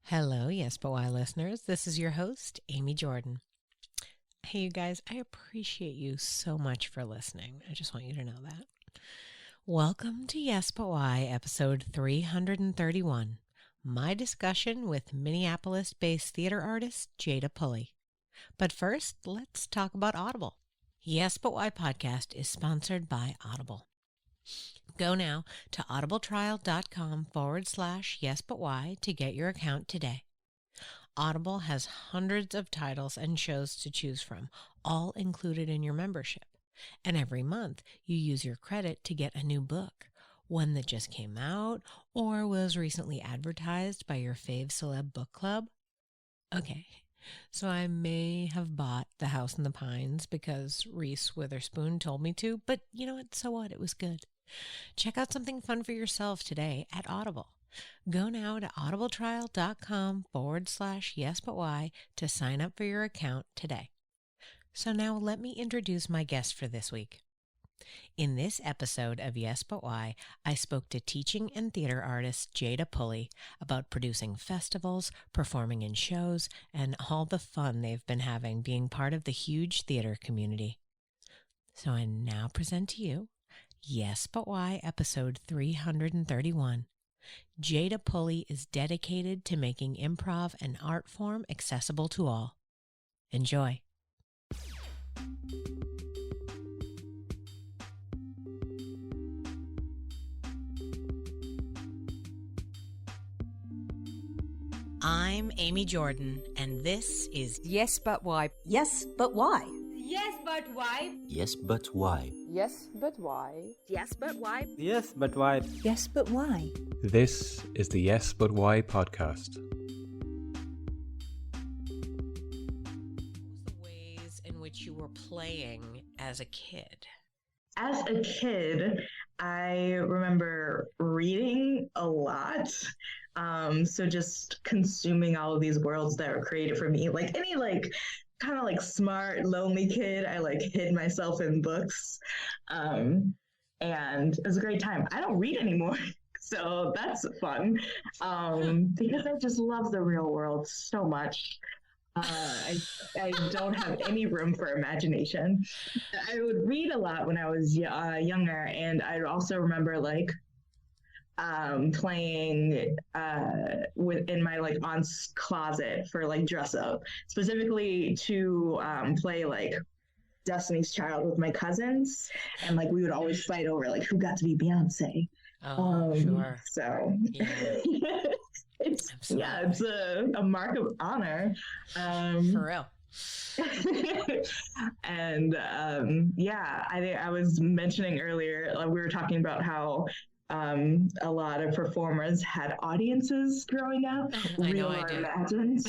Hello, Yes But Why listeners. This is your host, Amy Jordan. Hey, you guys, I appreciate you so much for listening. I just want you to know that. Welcome to Yes But Why, episode 331, my discussion with Minneapolis-based theater artist Jada Pulley. But first, let's talk about Audible. Yes But Why podcast is sponsored by Audible. Go now to audibletrial.com/yesbutwhy to get your account today. Audible has hundreds of titles and shows to choose from, all included in your membership. And every month, you use your credit to get a new book, one that just came out or was recently advertised by your fave celeb book club. Okay, so I may have bought The House in the Pines because Reese Witherspoon told me to, but you know what? So what? It was good. Check out something fun for yourself today at Audible. Go now to audibletrial.com/yesbutwhy to sign up for your account today. So now let me introduce my guest for this week. In this episode of Yes But Why, I spoke to teaching and theater artist Jada Pulley about producing festivals, performing in shows, and all the fun they've been having being part of the huge theater community. So I now present to you Yes But Why, episode 331. Jada Pulley is dedicated to making improv an art form accessible to all. Enjoy. I'm Amy Jordan, and this is Yes, but why? Yes, but why? Yes, but why? Yes, but why? Yes, but why? Yes, but why? Yes, but why? Yes, but why? This is the Yes But Why podcast. the ways in which you were playing as a kid. As a kid, I remember reading a lot. So just consuming all of these worlds that were created for me. Like any kind of smart, lonely kid, I hid myself in books. And it was a great time. I don't read anymore. So that's fun. Because I just love the real world so much. I don't have any room for imagination. I would read a lot when I was younger, and I also remember playing in my aunt's closet for dress up, specifically to play Destiny's Child with my cousins, and we would always fight over who got to be Beyonce. Oh, sure. So Yeah. it's a mark of honor. For real. And I was mentioning earlier, we were talking about how a lot of performers had audiences growing up, real or imagined.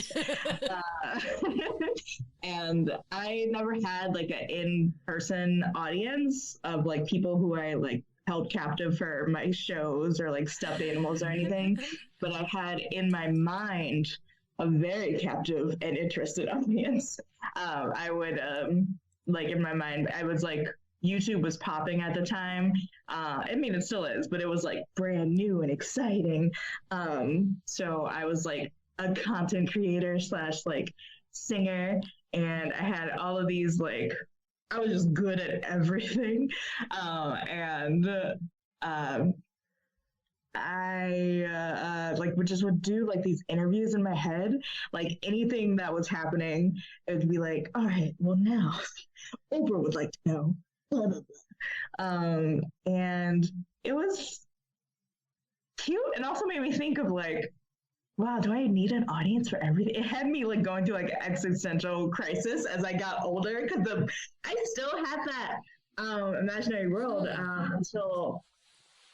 And I never had an in-person audience of people who I held captive for my shows or stuffed animals or anything, but I had in my mind a very captive and interested audience. I would in my mind, I was YouTube was popping at the time. I mean, it still is, but it was brand new and exciting. So I was a content creator / singer, and I had all of these I was just good at everything. I would do these interviews in my head, anything that was happening, it would be all right, well now, Oprah would like to know, blah, blah, blah. And it was cute, and also made me think of wow, do I need an audience for everything? It had me going through existential crisis as I got older, because I still had that imaginary world until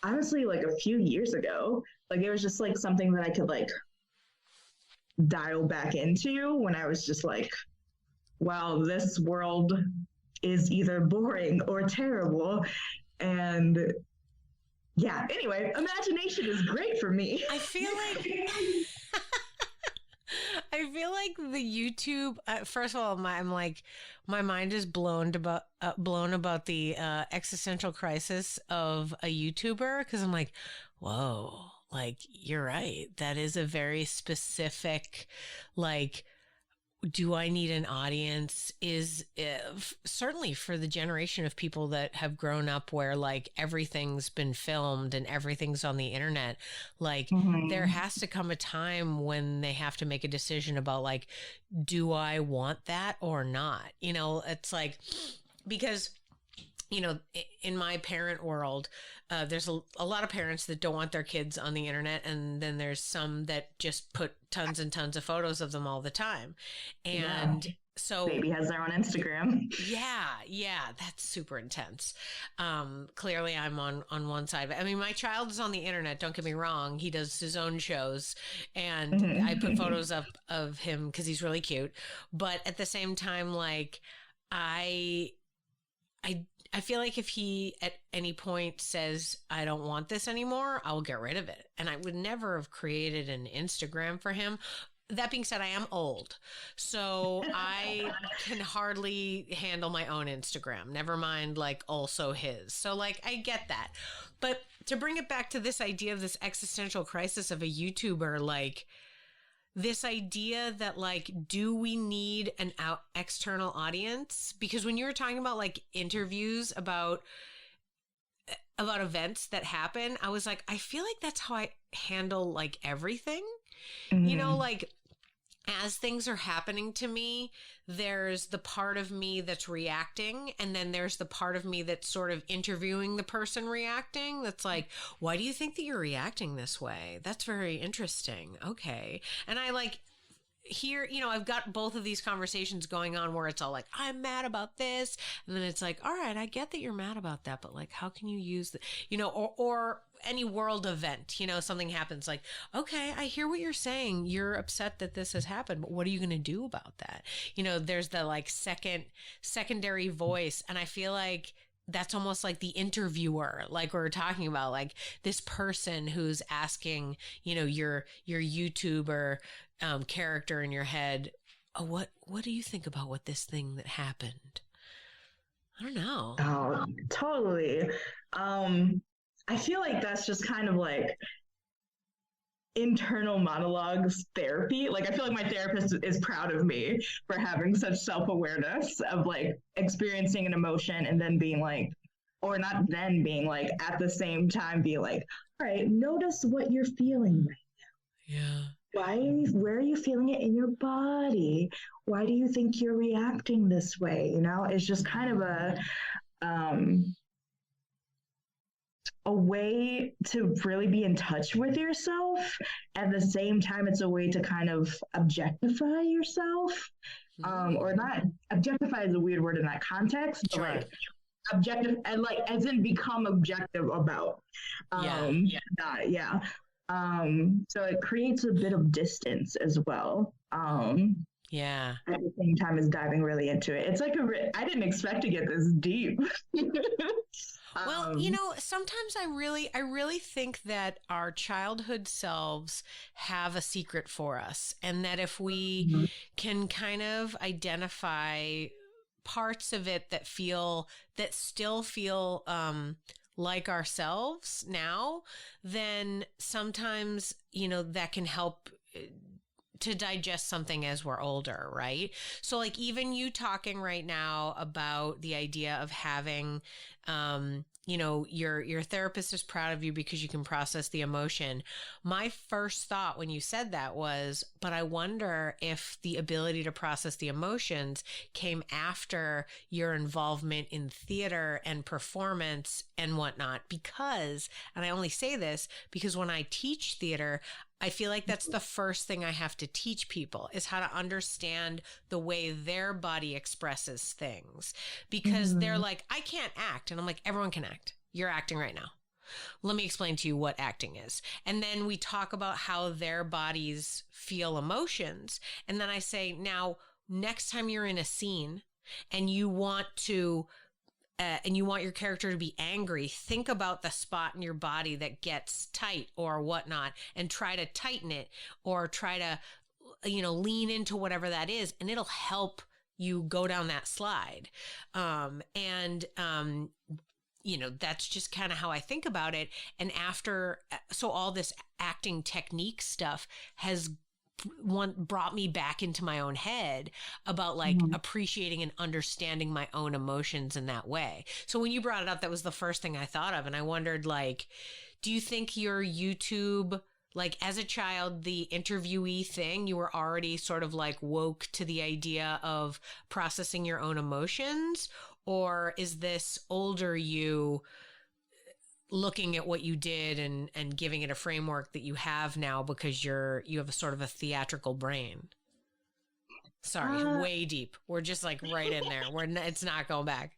honestly a few years ago. It was just something that I could dial back into when I was just wow, this world is either boring or terrible. And yeah, anyway, imagination is great for me. I feel like the YouTube. First of all, my mind is blown about the existential crisis of a YouTuber, because I'm whoa, like, you're right. That is a very specific, like, do I need an audience is certainly for the generation of people that have grown up where like everything's been filmed and everything's on the internet. Like there has to come a time when they have to make a decision about like, do I want that or not? You know, it's like, because you know, in my parent world, there's a lot of parents that don't want their kids on the internet. And then there's some that just put tons and tons of photos of them all the time. And so baby has their own Instagram. Yeah. That's super intense. Clearly I'm on one side. I mean, my child is on the internet. Don't get me wrong. He does his own shows and I put photos up of him because he's really cute. But at the same time, like I feel like if he at any point says, I don't want this anymore, I will get rid of it. And I would never have created an Instagram for him. That being said, I am old, so I can hardly handle my own Instagram, never mind like also his. So like, I get that. But to bring it back to this idea of this existential crisis of a YouTuber, like, this idea that like, do we need an external audience? Because when you were talking about like interviews about events that happen, I was like, I feel like that's how I handle like everything, you know, like as things are happening to me, there's the part of me that's reacting. And then there's the part of me that's sort of interviewing the person reacting. That's like, why do you think that you're reacting this way? That's very interesting. Okay. And I like here, you know, I've got both of these conversations going on where it's all like, I'm mad about this. And then it's like, all right, I get that you're mad about that, but like, how can you use the, you know, or any world event, you know, something happens like, okay, I hear what you're saying. You're upset that this has happened, but what are you going to do about that? You know, there's the like secondary voice. And I feel like that's almost like the interviewer, like we were talking about, like this person who's asking, you know, your YouTuber character in your head, oh, what do you think about what this thing that happened? I don't know. Oh, totally. I feel like that's just kind of like internal monologues therapy. Like I feel like my therapist is proud of me for having such self-awareness of like experiencing an emotion and then being like, or not then being like at the same time being like, all right, notice what you're feeling right now. Yeah. Where are you feeling it in your body? Why do you think you're reacting this way? You know, it's just kind of a way to really be in touch with yourself. At the same time, it's a way to kind of objectify yourself, or not. Objectify is a weird word in that context, but like objective and like as in become objective about. So it creates a bit of distance as well. Yeah. At the same time as diving really into it. It's like I didn't expect to get this deep. Well, you know, sometimes I really think that our childhood selves have a secret for us, and that if we can kind of identify parts of it that still feel like ourselves now, then sometimes, you know, that can help to digest something as we're older, right? So like even you talking right now about the idea of having, you know, your therapist is proud of you because you can process the emotion. My first thought when you said that was, but I wonder if the ability to process the emotions came after your involvement in theater and performance and whatnot, because, and I only say this because when I teach theater, I feel like that's the first thing I have to teach people is how to understand the way their body expresses things, because they're like, I can't act. And I'm like, everyone can act. You're acting right now. Let me explain to you what acting is. And then we talk about how their bodies feel emotions. And then I say, now, next time you're in a scene and you want your character to be angry, think about the spot in your body that gets tight or whatnot and try to tighten it or try to, you know, lean into whatever that is, and it'll help you go down that slide. that's just kind of how I think about it. And so all this acting technique stuff has brought me back into my own head about like appreciating and understanding my own emotions in that way. So when you brought it up, that was the first thing I thought of. And I wondered, like, do you think your YouTube, like as a child, the interviewee thing, you were already sort of like woke to the idea of processing your own emotions? Or is this older you looking at what you did and giving it a framework that you have now because you have a sort of a theatrical brain? Sorry, way deep. We're just like right in there. It's not going back.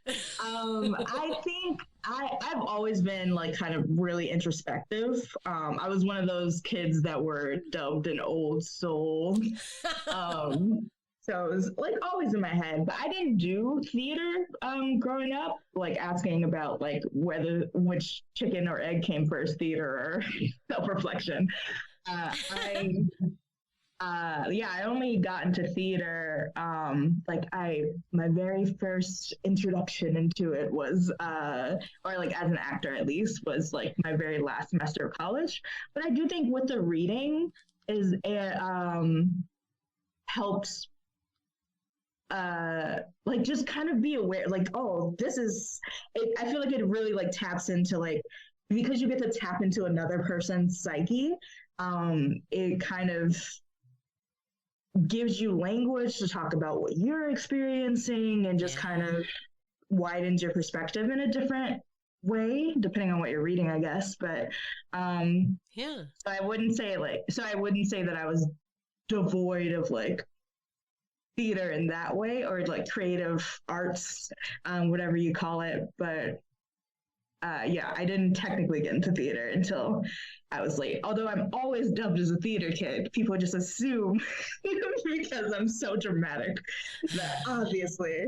I think I've always been like kind of really introspective. I was one of those kids that were dubbed an old soul. So it was like always in my head, but I didn't do theater growing up, like asking about like which chicken or egg came first, theater or self-reflection. I only got into theater. My very first introduction into it was, or like as an actor at least, was like my very last semester of college. But I do think with the reading helps. Like just kind of be aware, like, oh, this is it. I feel like it really like taps into like, because you get to tap into another person's psyche, it kind of gives you language to talk about what you're experiencing and just kind of widens your perspective in a different way depending on what you're reading, I guess. But so I wouldn't say that I was devoid of like theater in that way, or like creative arts, whatever you call it. But I didn't technically get into theater until I was late. Although I'm always dubbed as a theater kid, people just assume because I'm so dramatic that obviously.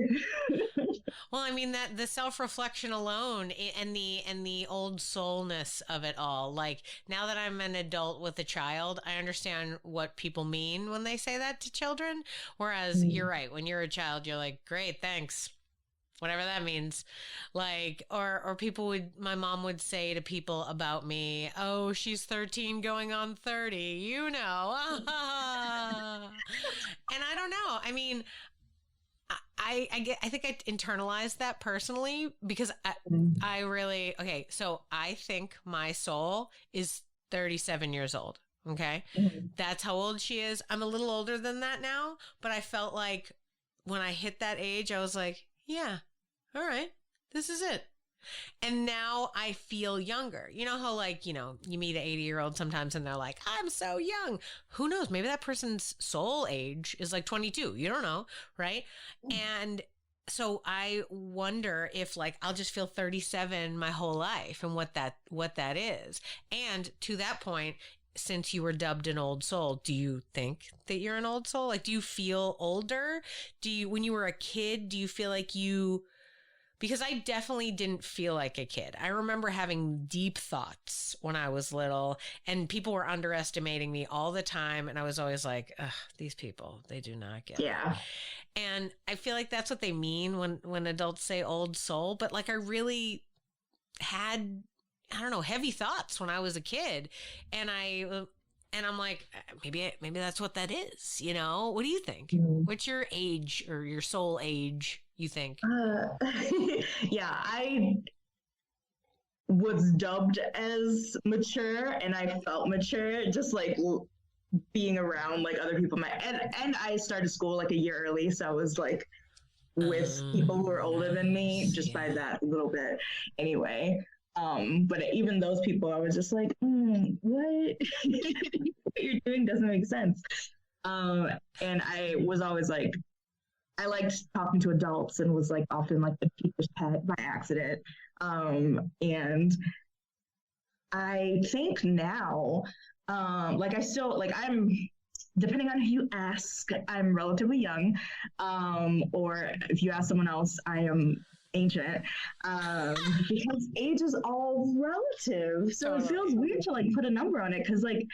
Well, I mean that the self-reflection alone and the old soulness of it all. Like now that I'm an adult with a child, I understand what people mean when they say that to children. Whereas you're right, when you're a child, you're like, great, thanks. Whatever that means. Like, or my mom would say to people about me, oh, she's 13 going on 30, you know. And I don't know. I mean, I think I internalized that personally because I really, okay, so I think my soul is 37 years old. Okay. That's how old she is. I'm a little older than that now, but I felt like when I hit that age, I was like, yeah, all right, this is it. And now I feel younger. You know how like, you meet an 80-year-old sometimes and they're like, I'm so young. Who knows? Maybe that person's soul age is like 22. You don't know. Right. And so I wonder if like, I'll just feel 37 my whole life and what that is. And to that point, since you were dubbed an old soul, do you think that you're an old soul? Like, do you feel older? When you were a kid, do you feel like because I definitely didn't feel like a kid. I remember having deep thoughts when I was little and people were underestimating me all the time. And I was always like, ugh, these people, they do not get it. And I feel like that's what they mean when adults say old soul. But like, I really had, I don't know, heavy thoughts when I was a kid. And I'm like, maybe that's what that is. What do you think? What's your age or your soul age, you think? I was dubbed as mature and I felt mature, just like being around like other people. And I started school like a year early. So I was like with people who were older than me just by that little bit anyway. But even those people, I was just like, what you're doing doesn't make sense. And I was always like, I liked talking to adults and was like often like the teacher's pet by accident. And I think now, like I still, like I'm, depending on who you ask, I'm relatively young. Or if you ask someone else, I am ancient, because age is all relative. So it feels weird to like put a number on it because like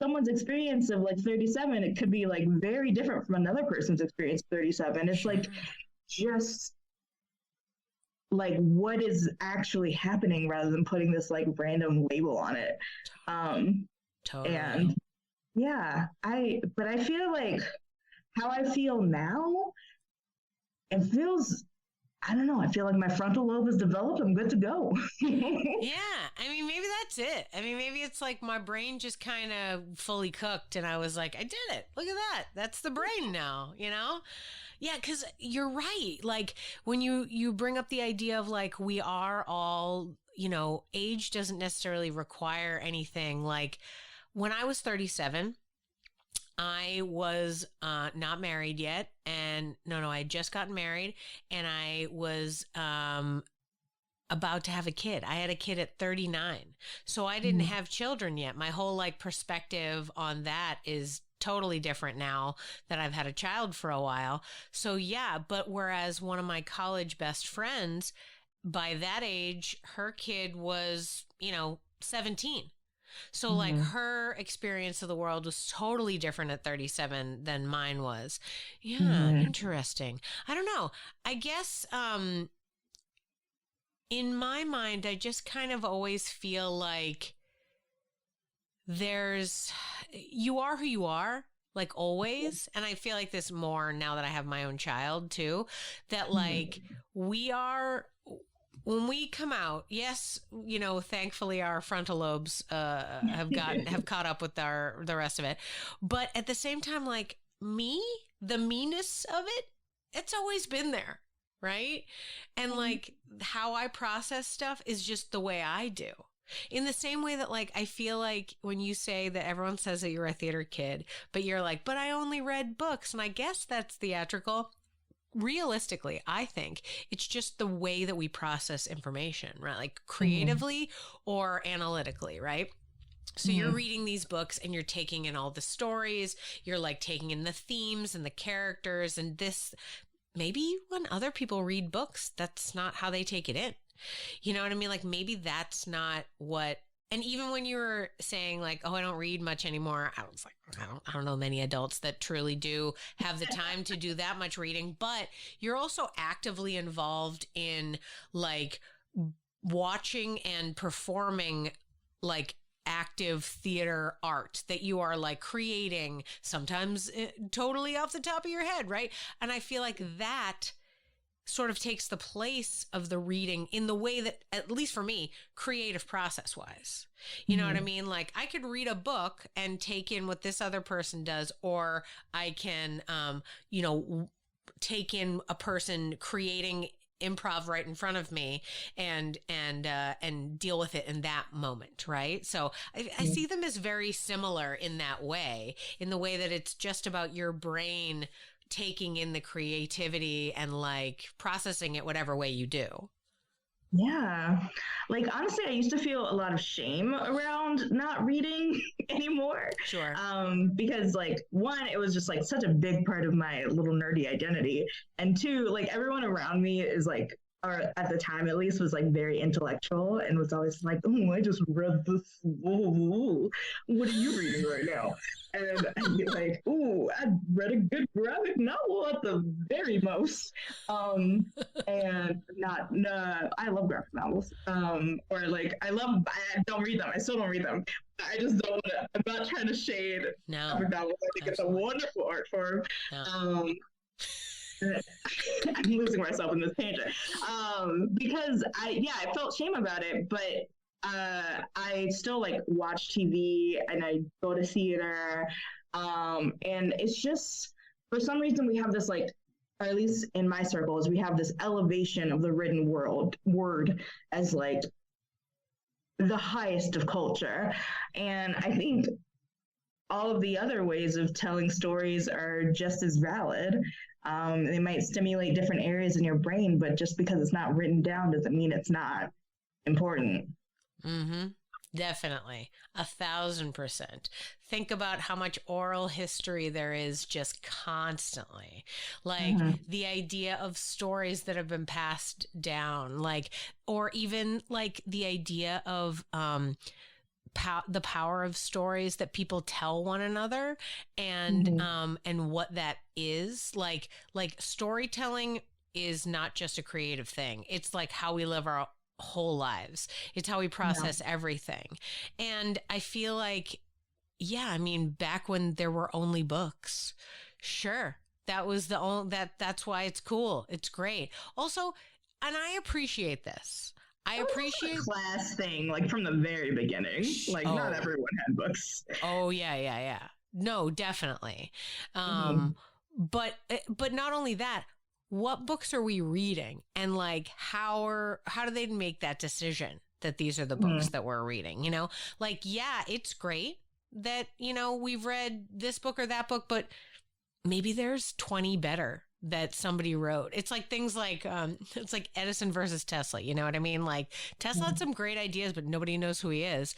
someone's experience of like 37, it could be like very different from another person's experience of 37. It's like just like what is actually happening rather than putting this like random label on it. Totally. And yeah, but I feel like how I feel now, it feels, I don't know, I feel like my frontal lobe is developed. I'm good to go. Yeah. I mean, maybe that's it. I mean, maybe it's like my brain just kind of fully cooked and I was like, I did it. Look at that. That's the brain now, you know? Yeah, because you're right. Like when you bring up the idea of like we are all, you know, age doesn't necessarily require anything. Like when I was 37, I was not married yet. And no, I had just gotten married and I was about to have a kid. I had a kid at 39. So I didn't have children yet. My whole like perspective on that is totally different now that I've had a child for a while. So yeah, but whereas one of my college best friends, by that age, her kid was, you know, 17. So like her experience of the world was totally different at 37 than mine was. Yeah, interesting. I don't know. I guess in my mind, I just kind of always feel like you are who you are, like always. And I feel like this more now that I have my own child too, that like we are, when we come out, yes, you know, thankfully our frontal lobes have caught up with the rest of it. But at the same time, like the meanness of it, it's always been there. Right. And like how I process stuff is just the way I do. In the same way that like, I feel like when you say that everyone says that you're a theater kid, but you're like, but I only read books. And I guess that's theatrical. Realistically, I think it's just the way that we process information, right? Like creatively or analytically, right? So you're reading these books and you're taking in all the stories. You're like taking in the themes and the characters and this. Maybe when other people read books, that's not how they take it in. You know what I mean? Like maybe that's not what, and even when you were saying like, oh, I don't read much anymore. I was like, I don't know many adults that truly do have the time to do that much reading, but you're also actively involved in like watching and performing like active theater art that you are like creating sometimes totally off the top of your head, right? And I feel like that sort of takes the place of the reading in the way that, at least for me, creative process wise. You know what I mean? Like I could read a book and take in what this other person does, or I can, you know, take in a person creating improv right in front of me and deal with it in that moment, right? So I see them as very similar in that way, in the way that it's just about your brain taking in the creativity and like processing it whatever way you do. Yeah. Like honestly, I used to feel a lot of shame around not reading anymore. Sure. Because like one, it was just like such a big part of my little nerdy identity. And two, like everyone around me is like, or at the time at least, was like very intellectual and was always like, oh, I just read this. Ooh, what are you reading right now? And I'd be like, ooh, I read a good graphic novel at the very most. And I love graphic novels. Or like, I don't read them. I still don't read them. I just don't want to, I'm not trying to shade graphic novels. I think it's a wonderful art form. No. I'm losing myself in this tangent. Because I felt shame about it, but I still like watch TV and I go to theater. And it's just, for some reason we have this like, or at least in my circles, we have this elevation of the written word as like the highest of culture. And I think all of the other ways of telling stories are just as valid. They might stimulate different areas in your brain, but just because it's not written down doesn't mean it's not important. Definitely. 1,000%. Think about how much oral history there is just constantly. Like the idea of stories that have been passed down, like, or even like the idea of, the power of stories that people tell one another and what that is like storytelling is not just a creative thing. It's like how we live our whole lives. It's how we process everything. And I feel like, yeah, I mean, back when there were only books, sure, that was the only, that's why it's cool. It's great. Also, and I appreciate this. I appreciate class thing, like from the very beginning. Like not everyone had books. Oh yeah. No, definitely. But not only that, what books are we reading, and like how do they make that decision that these are the books that we're reading? You know, like, yeah, it's great that, you know, we've read this book or that book, but maybe there's 20 better that somebody wrote. It's like things like, it's like Edison versus Tesla. You know what I mean? Like Tesla had some great ideas, but nobody knows who he is.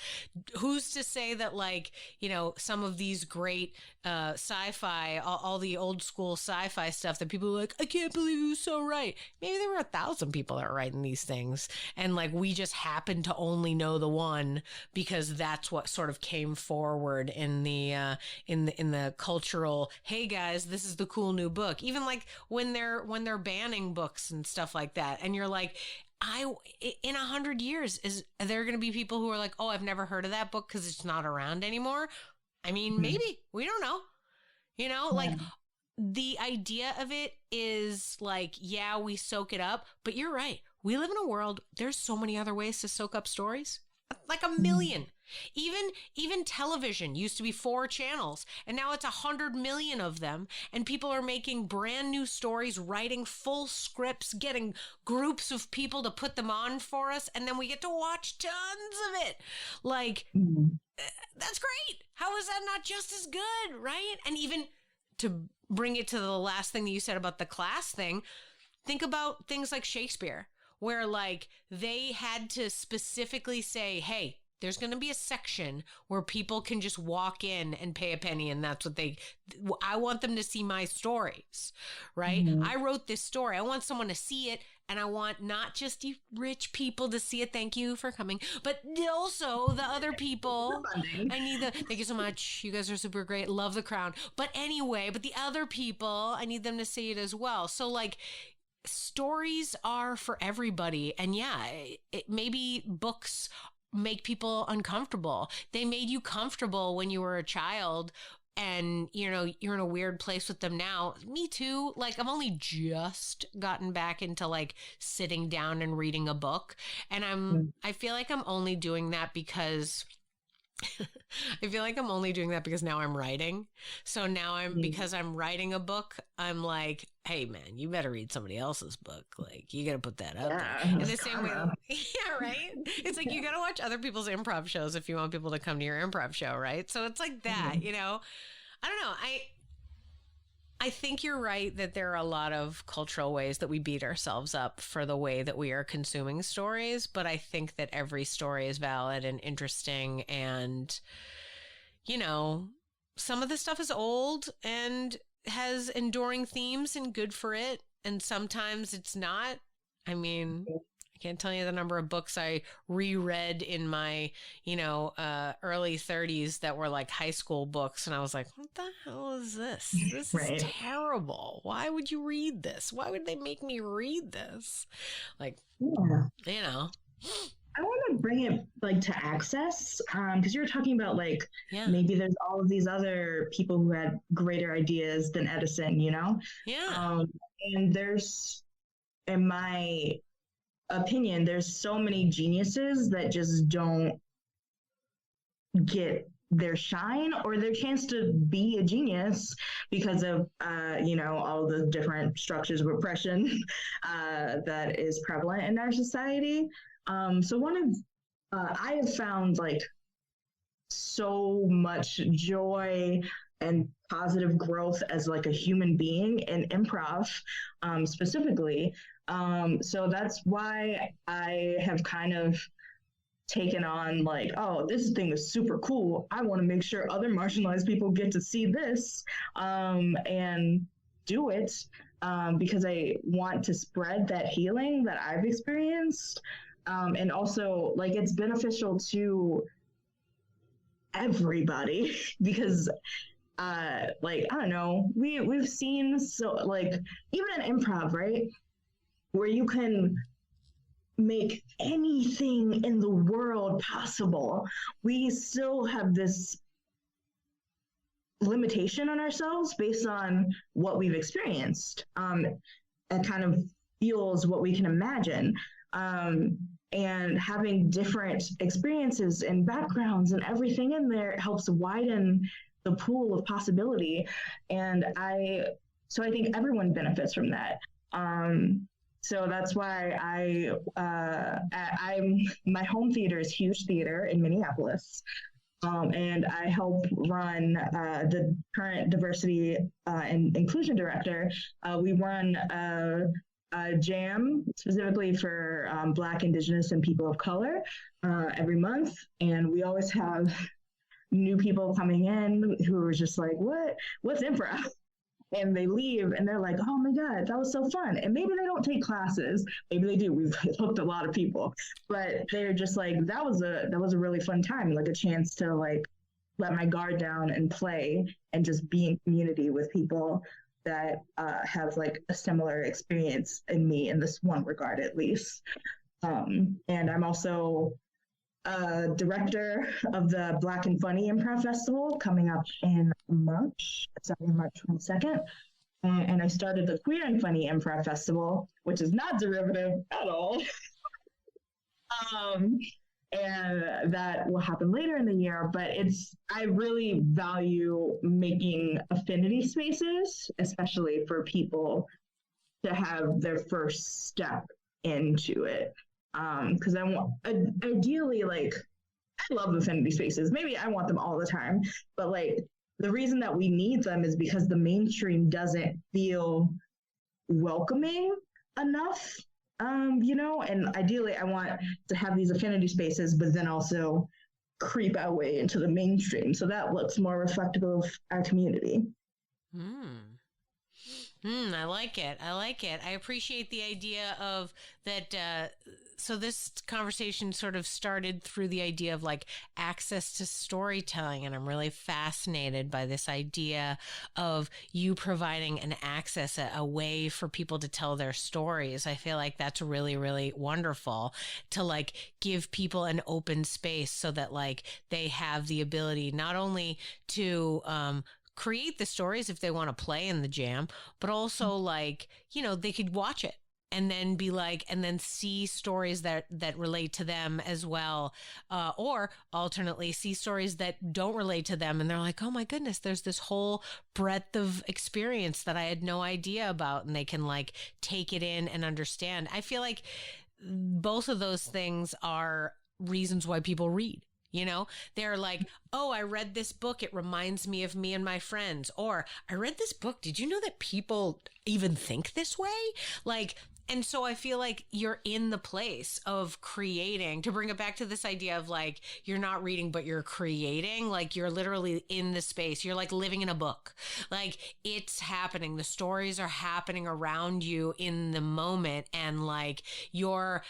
Who's to say that, like, you know, some of these great sci-fi, all the old school sci-fi stuff that people are like, I can't believe he was so right. Maybe there were 1,000 people that are writing these things. And like, we just happen to only know the one because that's what sort of came forward in the cultural, hey guys, this is the cool new book. Even like when they're banning books and stuff like that, and you're like, in 100 years, is there going to be people who are like, oh, I've never heard of that book because it's not around anymore? I mean, maybe, we don't know, you know, like the idea of it is like, yeah, we soak it up, but you're right. We live in a world, there's so many other ways to soak up stories, like a million. Even television used to be 4 channels, and now it's 100 million of them. And people are making brand new stories, writing full scripts, getting groups of people to put them on for us. And then we get to watch tons of it. Like, that's great. How is that not just as good? Right. And even to bring it to the last thing that you said about the class thing, think about things like Shakespeare, where like they had to specifically say, hey, there's going to be a section where people can just walk in and pay a penny, and that's what I want them to see my stories, right? I wrote this story. I want someone to see it, and I want not just you rich people to see it. Thank you for coming, but also the other people. Thank you so much. You guys are super great. Love The Crown. But anyway, but the other people, I need them to see it as well. So like, stories are for everybody. And yeah, maybe books make people uncomfortable. They made you comfortable when you were a child, and you know, you're in a weird place with them now. Me too. Like, I've only just gotten back into like sitting down and reading a book, and I feel like I'm only doing that because now I'm writing. So now because I'm writing a book, I'm like, hey man, you better read somebody else's book. Like, you got to put that up there. In the same way. Yeah, right. It's like, you got to watch other people's improv shows if you want people to come to your improv show. Right. So it's like that, you know, I don't know. I think you're right that there are a lot of cultural ways that we beat ourselves up for the way that we are consuming stories. But I think that every story is valid and interesting. And, you know, some of the stuff is old and has enduring themes and good for it. And sometimes it's not. I mean, I can't tell you the number of books I reread in my, you know, early 30s that were like high school books. And I was like, what the hell is this? This is terrible. Why would you read this? Why would they make me read this? Like, you know. I want to bring it like to access, because you were talking about like maybe there's all of these other people who had greater ideas than Edison, you know? Yeah. And there's, in my opinion, there's so many geniuses that just don't get their shine or their chance to be a genius because of you know, all the different structures of oppression that is prevalent in our society. So I have found like so much joy and positive growth as like a human being in improv, specifically. So that's why I have kind of taken on like, oh, this thing is super cool. I want to make sure other marginalized people get to see this, and do it, because I want to spread that healing that I've experienced. And also like, it's beneficial to everybody because like, I don't know, we've seen, so like, even in improv, right? where you can make anything in the world possible, we still have this limitation on ourselves based on what we've experienced. It kind of fuels what we can imagine. And having different experiences and backgrounds and everything in there helps widen the pool of possibility. And I think everyone benefits from that. So that's why my home theater is Huge Theater in Minneapolis. And I help run the current diversity and inclusion director. We run a jam specifically for Black, Indigenous, and people of color every month. And we always have new people coming in who are just like, what's improv? And they leave and they're like, oh my God, that was so fun. And maybe they don't take classes. Maybe they do. We've hooked a lot of people, but they're just like, that was a really fun time. Like a chance to like let my guard down and play and just be in community with people that have like a similar experience in me in this one regard, at least. And I'm also director of the Black and Funny Improv Festival coming up in March, starting March 22nd. And I started the Queer and Funny Improv Festival, which is not derivative at all. And that will happen later in the year, but I really value making affinity spaces, especially for people to have their first step into it. Because I want, ideally, like, I love affinity spaces. Maybe I want them all the time, but like the reason that we need them is because the mainstream doesn't feel welcoming enough, and ideally I want to have these affinity spaces, but then also creep our way into the mainstream. So that looks more reflective of our community. I like it. I appreciate the idea of that. So this conversation sort of started through the idea of like access to storytelling. And I'm really fascinated by this idea of you providing an access, a way for people to tell their stories. I feel like that's really, really wonderful to like give people an open space so that like they have the ability not only to, create the stories if they want to play in the jam, but also like, they could watch it and then be like, and then see stories that relate to them as well. Or alternately see stories that don't relate to them. And they're like, oh my goodness, there's this whole breadth of experience that I had no idea about. And they can like take it in and understand. I feel like both of those things are reasons why people read. They're like, oh, I read this book. It reminds me of me and my friends. Or I read this book. Did you know that people even think this way? Like, and so I feel like you're in the place of creating, to bring it back to this idea of like, you're not reading, but you're creating. Like you're literally in the space. You're like living in a book. Like it's happening. The stories are happening around you in the moment. And like you're,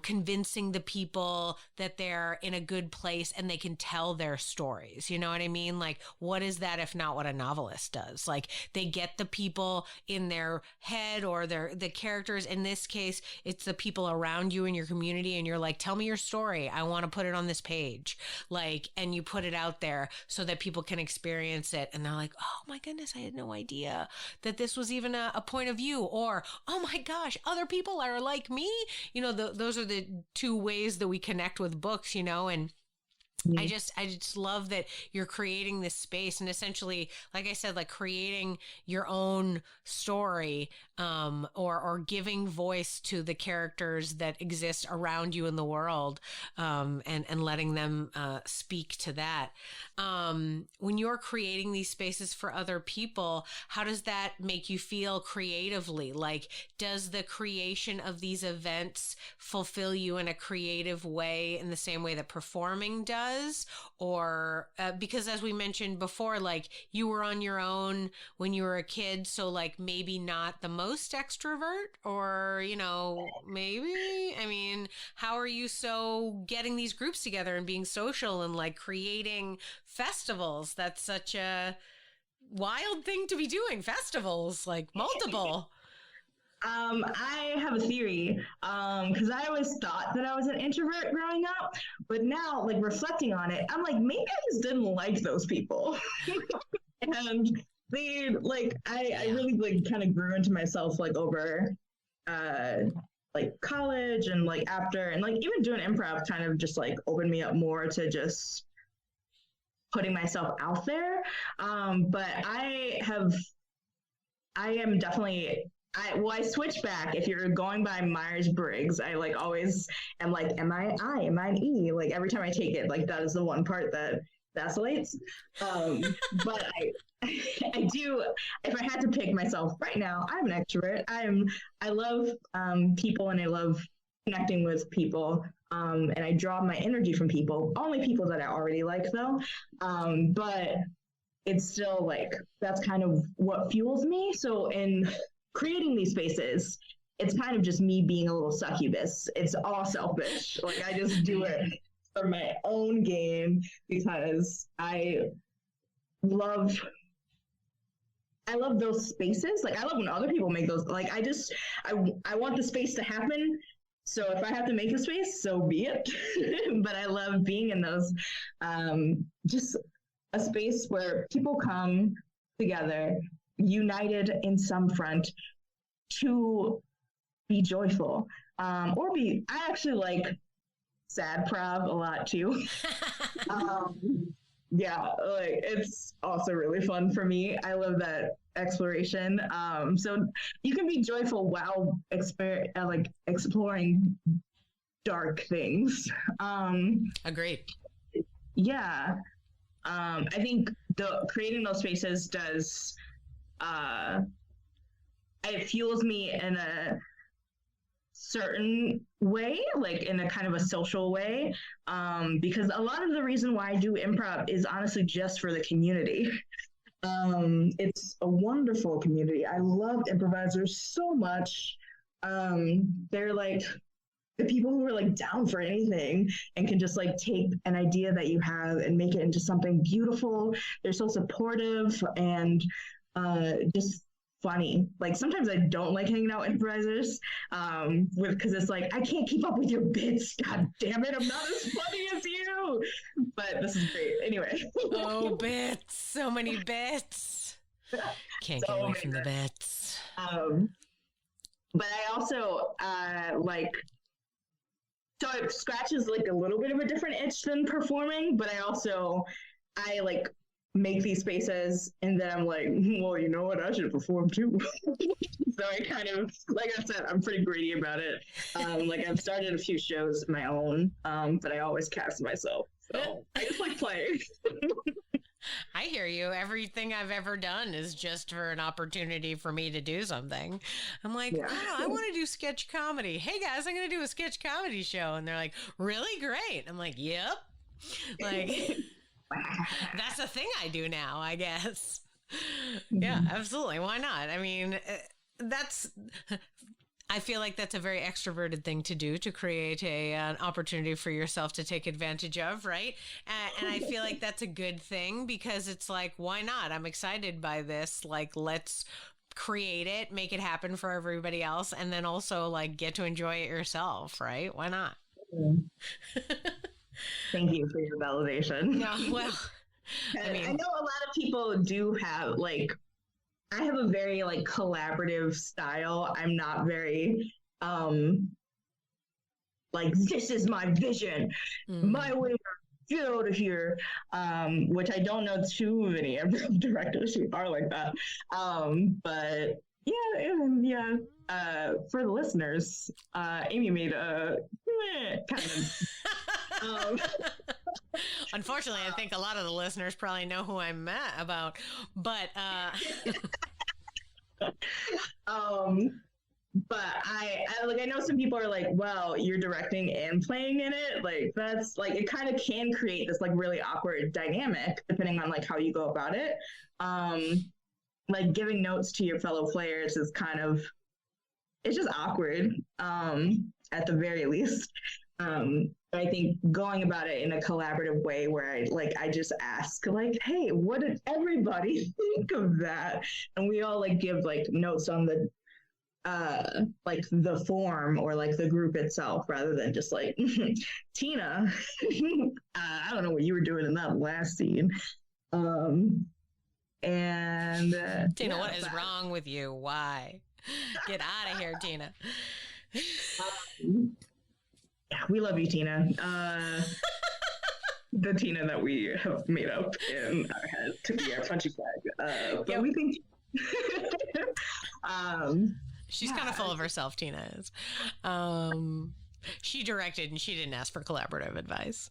convincing the people that they're in a good place and they can tell their stories. You know what I mean? Like, what is that if not what a novelist does? Like, they get the people in their head or the characters. In this case, it's the people around you in your community. And you're like, tell me your story. I want to put it on this page. Like, and you put it out there so that people can experience it. And they're like, oh my goodness, I had no idea that this was even a point of view. Or, oh my gosh, other people are like me. Those are the two ways that we connect with books, and I just love that you're creating this space and essentially, like I said, like creating your own story, or giving voice to the characters that exist around you in the world, and letting them speak to that. When you're creating these spaces for other people, how does that make you feel creatively? Like, does the creation of these events fulfill you in a creative way in the same way that performing does? Or because as we mentioned before, like you were on your own when you were a kid, so like maybe not the most extrovert, or maybe, I mean, how are you so getting these groups together and being social and like creating festivals? That's such a wild thing to be doing, festivals, like multiple. I have a theory, because I always thought that I was an introvert growing up, but now, like reflecting on it, I'm like, maybe I just didn't like those people, and they like I really like kind of grew into myself like over, like college and like after, and like even doing improv kind of just like opened me up more to just putting myself out there. But I am definitely. I switch back. If you're going by Myers-Briggs, I like always am like, am I am I an E? Like every time I take it, like that is the one part that vacillates. But I do, if I had to pick myself right now, I'm an extrovert. I love people and I love connecting with people. And I draw my energy from people, only people that I already like though. But it's still like, that's kind of what fuels me. So in creating these spaces, it's kind of just me being a little succubus. It's all selfish. Like I just do it for my own gain because I love those spaces. Like I love when other people make those. Like I want the space to happen. So if I have to make a space, so be it. But I love being in those, just a space where people come together united in some front to be joyful, or be, I actually like sad prov a lot too. Yeah, like it's also really fun for me. I love that exploration. So you can be joyful while exploring dark things. Agreed. Yeah. I think creating those spaces does, it fuels me in a certain way, like in a kind of a social way, because a lot of the reason why I do improv is honestly just for the community. It's a wonderful community. I love improvisers so much. They're like the people who are like down for anything and can just like take an idea that you have and make it into something beautiful. They're so supportive and just funny. Like sometimes I don't like hanging out with improvisers, because it's like I can't keep up with your bits. God damn it, I'm not as funny as you. But this is great. Anyway. Oh, bits, so many bits. Can't get away from the bits. But I also like. So it scratches like a little bit of a different itch than performing, but I like make these spaces and then I'm like, well, you know what? I should perform too. So I kind of, like I said, I'm pretty greedy about it. Like I've started a few shows of my own, but I always cast myself. So I just like playing. I hear you. Everything I've ever done is just for an opportunity for me to do something. I'm like, oh, I want to do sketch comedy. Hey guys, I'm going to do a sketch comedy show. And they're like, really? Great. I'm like, yep. Like, that's a thing I do now, I guess. Yeah, absolutely. Why not? I mean, I feel like that's a very extroverted thing to do, to create an opportunity for yourself to take advantage of, right? And I feel like that's a good thing because it's like, why not? I'm excited by this. Like, let's create it, make it happen for everybody else, and then also like get to enjoy it yourself, right? Why not? Thank you for your validation. No, well, I mean, I know a lot of people do have like, I have a very like collaborative style. I'm not very like, this is my vision, my way, get out of here, which I don't know too many directors who are like that. But yeah. For the listeners, Amy made a kind of. Unfortunately, I think a lot of the listeners probably know who I'm about, but but I like, I know some people are like, well, you're directing and playing in it. Like that's like, it kind of can create this like really awkward dynamic depending on like how you go about it. Like giving notes to your fellow players is kind of, it's just awkward, at the very least. I think going about it in a collaborative way where I just ask like, hey, what did everybody think of that? And we all like give like notes on the like the form or like the group itself rather than just like Tina. I don't know what you were doing in that last scene. And Tina, what is wrong with you? Why? Get out of here, Tina. Yeah, we love you, Tina. The Tina that we have made up in our head to be our punching bag. But we think she's kind of full of herself, Tina is. She directed and she didn't ask for collaborative advice.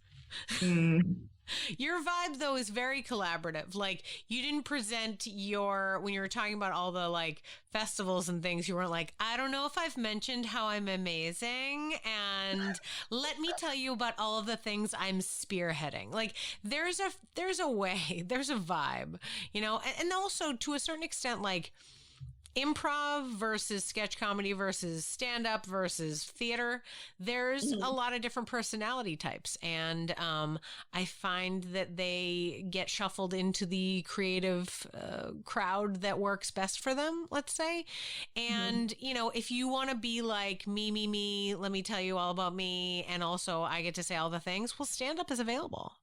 Your vibe, though, is very collaborative. Like, you didn't present when you were talking about all the, like, festivals and things, you weren't like, I don't know if I've mentioned how I'm amazing, and let me tell you about all of the things I'm spearheading. Like, there's a way, there's a vibe, you know? And also, to a certain extent, like, improv versus sketch comedy versus stand-up versus theater, there's a lot of different personality types, and I find that they get shuffled into the creative crowd that works best for them, let's say. And you know, if you want to be like me, let me tell you all about me, and also I get to say all the things, well, stand-up is available.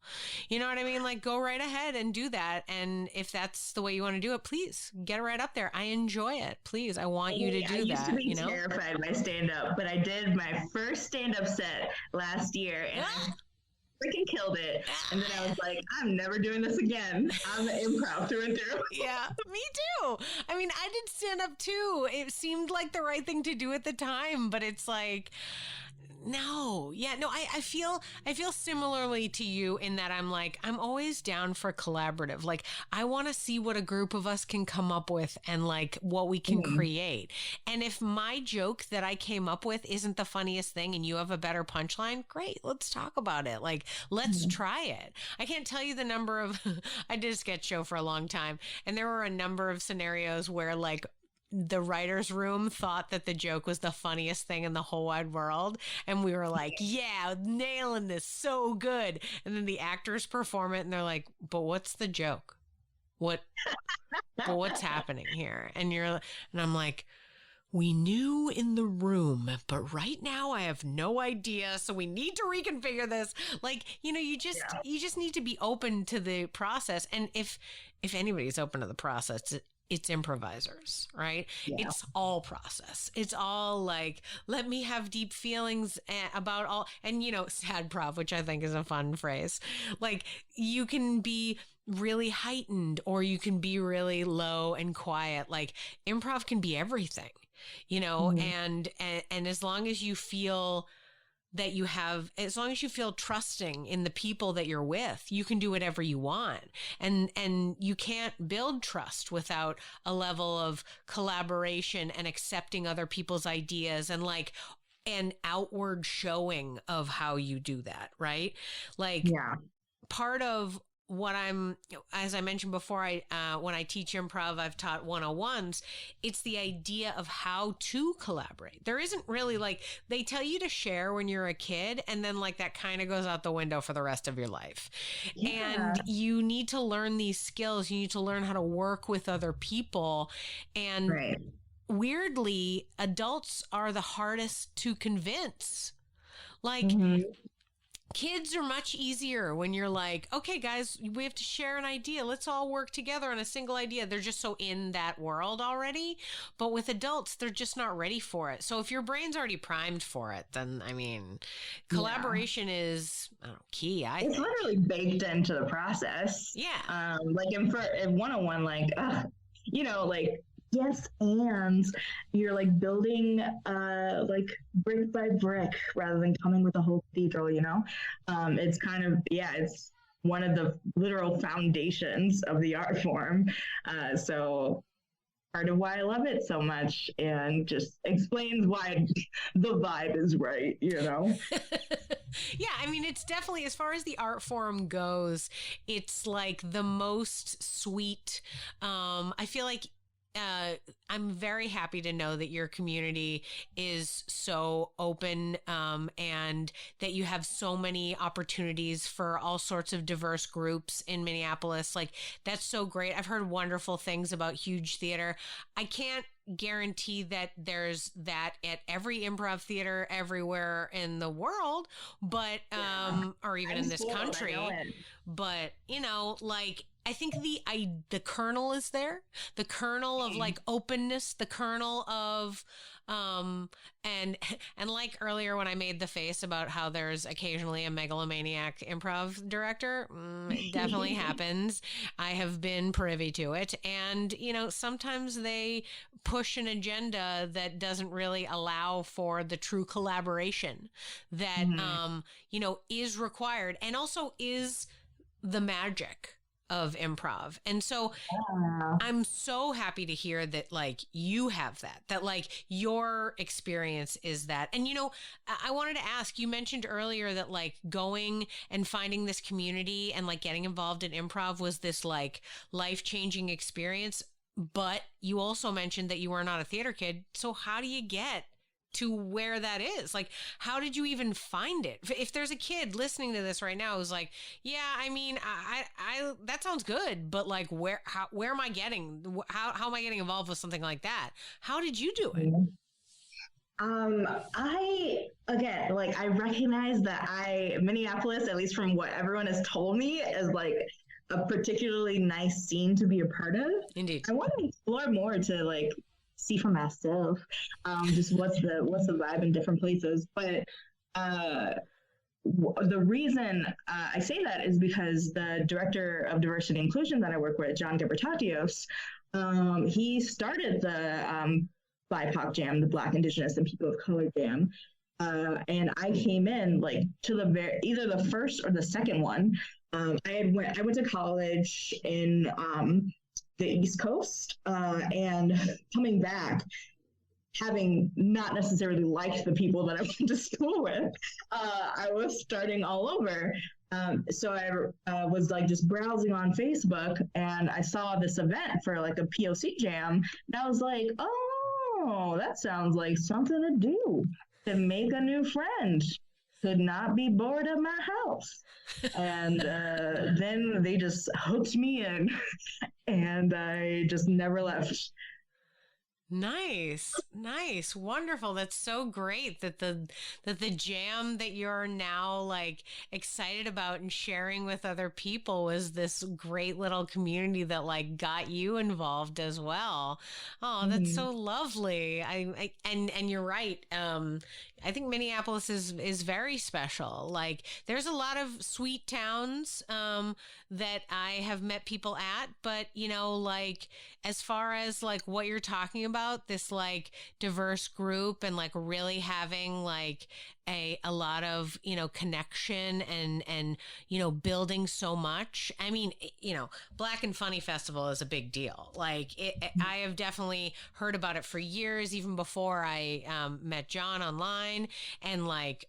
You know what I mean? Like, go right ahead and do that, and if that's the way you want to do it, please get right up there. I enjoy it. Please, I want you to do that. I used to be terrified by stand-up, but I did my first stand-up set last year, and I freaking killed it. And then I was like, I'm never doing this again. I'm an improv through and through. Yeah, me too. I mean, I did stand-up too. It seemed like the right thing to do at the time, but it's like, no. Yeah, no, I feel similarly to you in that I'm like, I'm always down for collaborative. Like, I want to see what a group of us can come up with and like what we can create. And if my joke that I came up with isn't the funniest thing and you have a better punchline, great, let's talk about it. Like, let's try it. I can't tell you the number of, I did a sketch show for a long time, and there were a number of scenarios where like the writer's room thought that the joke was the funniest thing in the whole wide world. And we were like, yeah, nailing this so good. And then the actors perform it and they're like, but what's the joke? But what's happening here? And I'm like, we knew in the room, but right now I have no idea. So we need to reconfigure this. Like, you know, you just need to be open to the process. And if anybody's open to the process, it's improvisers, right? Yeah. It's all process. It's all like, let me have deep feelings about all, and you know, sad prov, which I think is a fun phrase. Like, you can be really heightened or you can be really low and quiet. Like, improv can be everything, you know, and as long as you feel that you have, as long as you feel trusting in the people that you're with, you can do whatever you want. And you can't build trust without a level of collaboration and accepting other people's ideas and like an outward showing of how you do that, right? Like, part of what as I mentioned before, when I teach improv, I've taught 101s. It's the idea of how to collaborate. There isn't really like, they tell you to share when you're a kid, and then like that kind of goes out the window for the rest of your life. Yeah. And you need to learn these skills. You need to learn how to work with other people. And weirdly, adults are the hardest to convince. Like, kids are much easier when you're like, okay, guys, we have to share an idea. Let's all work together on a single idea. They're just so in that world already. But with adults, they're just not ready for it. So if your brain's already primed for it, then, I mean, collaboration is, I don't know, key. It's literally baked into the process. Yeah. Like in 101, like, you know, like, yes, and you're like building like brick by brick rather than coming with a whole cathedral, you know? It's kind of, it's one of the literal foundations of the art form. So part of why I love it so much, and just explains why the vibe is right, you know? Yeah, I mean, it's definitely, as far as the art form goes, it's like the most sweet. I feel like I'm very happy to know that your community is so open, and that you have so many opportunities for all sorts of diverse groups in Minneapolis. Like, that's so great. I've heard wonderful things about Huge Theater. I can't guarantee that there's that at every improv theater everywhere in the world, but or even in this country. But like, I think the kernel is there, the kernel of like openness, the kernel of and like earlier when I made the face about how there's occasionally a megalomaniac improv director, it definitely happens. I have been privy to it, and sometimes they push an agenda that doesn't really allow for the true collaboration that is required, and also is the magic of improv. And so I'm so happy to hear that like you have that like your experience is that. And I wanted to ask, you mentioned earlier that like going and finding this community and like getting involved in improv was this like life-changing experience, but you also mentioned that you were not a theater kid. So how do you get to where that is? Like, how did you even find it? If there's a kid listening to this right now who's like, yeah, I mean, I that sounds good, but like, where am I getting, how am I getting involved with something like that? How did you do it? I recognize that Minneapolis, at least from what everyone has told me, is like a particularly nice scene to be a part of. Indeed. I want to explore more to like see for myself, just what's the vibe in different places. But the reason I say that is because the director of diversity and inclusion that I work with, John Debertatios, he started the BIPOC Jam, the Black, Indigenous, and People of Color Jam. And I came in like to either the first or the second one. I went to college in the East Coast, and coming back, having not necessarily liked the people that I went to school with, I was starting all over. So I was like just browsing on Facebook, and I saw this event for like a POC jam, and I was like, oh, that sounds like something to do, to make a new friend. Could not be bored at my house. And then they just hooked me in, and I just never left. Nice. Wonderful. That's so great that the jam that you're now like excited about and sharing with other people was this great little community that like got you involved as well. Oh, that's so lovely. And you're right. I think Minneapolis is very special. Like, there's a lot of sweet towns that I have met people at, but like, as far as like what you're talking about, this like diverse group and like really having like a lot of connection and building so much. I mean, Black and Funny Festival is a big deal. Like, I have definitely heard about it for years, even before I met John online. And like,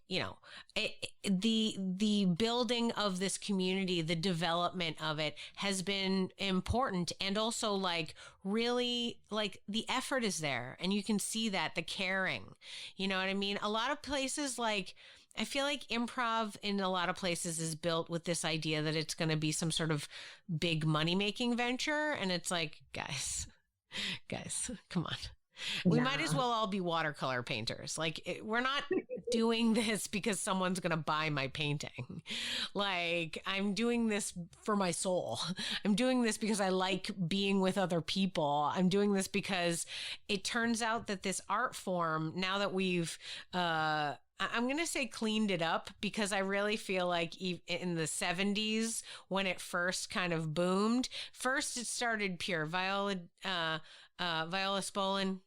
the building of this community, the development of it has been important. And also like, really, like, the effort is there, and you can see that, the caring, you know what I mean? A lot of places, like, I feel like improv in a lot of places is built with this idea that it's going to be some sort of big money-making venture. And it's like, guys, come on. We might as well all be watercolor painters. Like, we're not doing this because someone's going to buy my painting. Like, I'm doing this for my soul. I'm doing this because I like being with other people. I'm doing this because it turns out that this art form, now that we've, I'm going to say cleaned it up, because I really feel like in the 70s, when it first kind of boomed, first it started pure. Viola Spolin,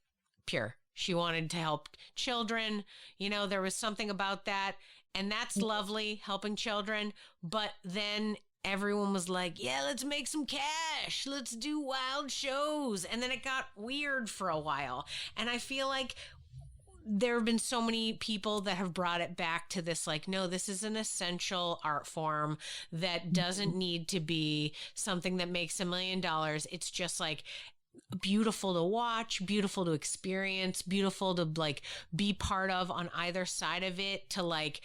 pure. She wanted to help children. There was something about that. And that's lovely, helping children. But then everyone was like, yeah, let's make some cash. Let's do wild shows. And then it got weird for a while. And I feel like there have been so many people that have brought it back to this, like, no, this is an essential art form that doesn't need to be something that makes $1 million. It's just like beautiful to watch, beautiful to experience, beautiful to like be part of on either side of it, to like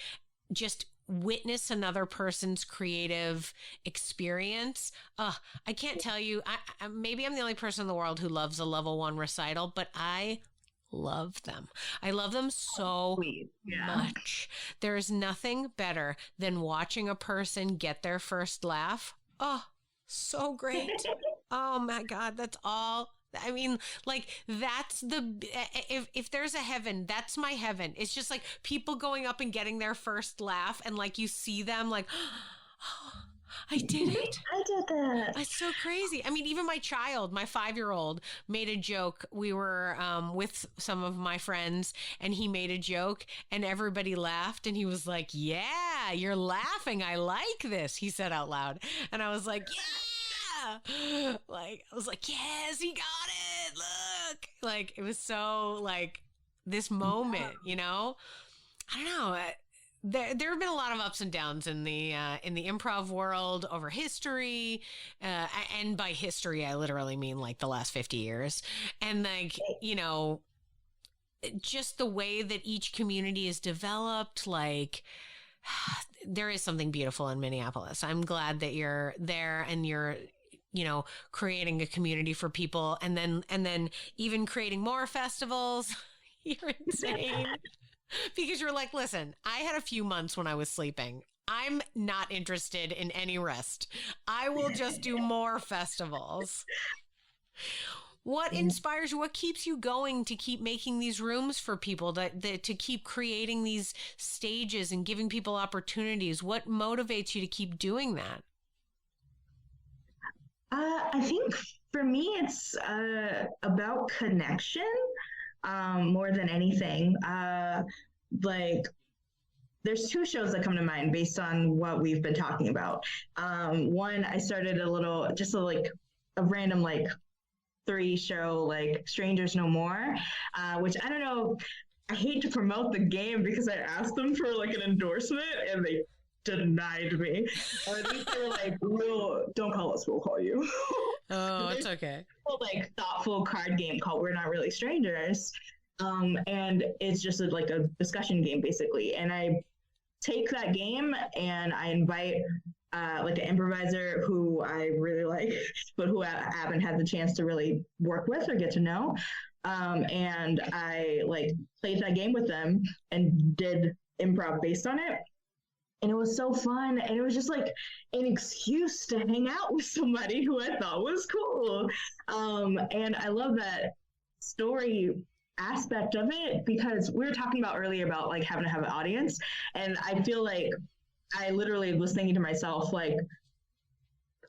just witness another person's creative experience. I can't tell you, maybe I'm the only person in the world who loves a level 1 recital, but I love them. I love them so much. There is nothing better than watching a person get their first laugh. Oh, so great. Oh my God, that's all. I mean, like, that's if there's a heaven, that's my heaven. It's just like people going up and getting their first laugh, and like you see them like, oh, I did it. I did that. It's so crazy. I mean, even my 5-year-old made a joke. We were with some of my friends, and he made a joke, and everybody laughed, and he was like, yeah, you're laughing. I like this, he said out loud. And I was like, yeah. Like, I was like, yes, he got it. Look, like, it was so like this moment, you know. I don't know. There have been a lot of ups and downs in the improv world over history, and by history I literally mean like the last 50 years, and like, you know, just the way that each community is developed. Like, there is something beautiful in Minneapolis. I'm glad that you're there and you're, you know, creating a community for people, and then even creating more festivals. You're insane. Because you're like, listen, I had a few months when I was sleeping. I'm not interested in any rest. I will just do more festivals. What inspires you? What keeps you going to keep making these rooms for people, to keep creating these stages and giving people opportunities? What motivates you to keep doing that? I think for me, it's about connection more than anything. Like, there's 2 shows that come to mind based on what we've been talking about. One, I started a random 3 show, like Strangers No More, which I don't know. I hate to promote the game because I asked them for like an endorsement and they denied me. Or at least they were like, don't call us, we'll call you. Oh, it's okay. Like, thoughtful card game called We're Not Really Strangers. And it's just a discussion game basically. And I take that game and I invite an improviser who I really like, but who I haven't had the chance to really work with or get to know. And I played that game with them and did improv based on it. And it was so fun. And it was just like an excuse to hang out with somebody who I thought was cool. And I love that story aspect of it, because we were talking about earlier about having to have an audience. And I feel like I literally was thinking to myself,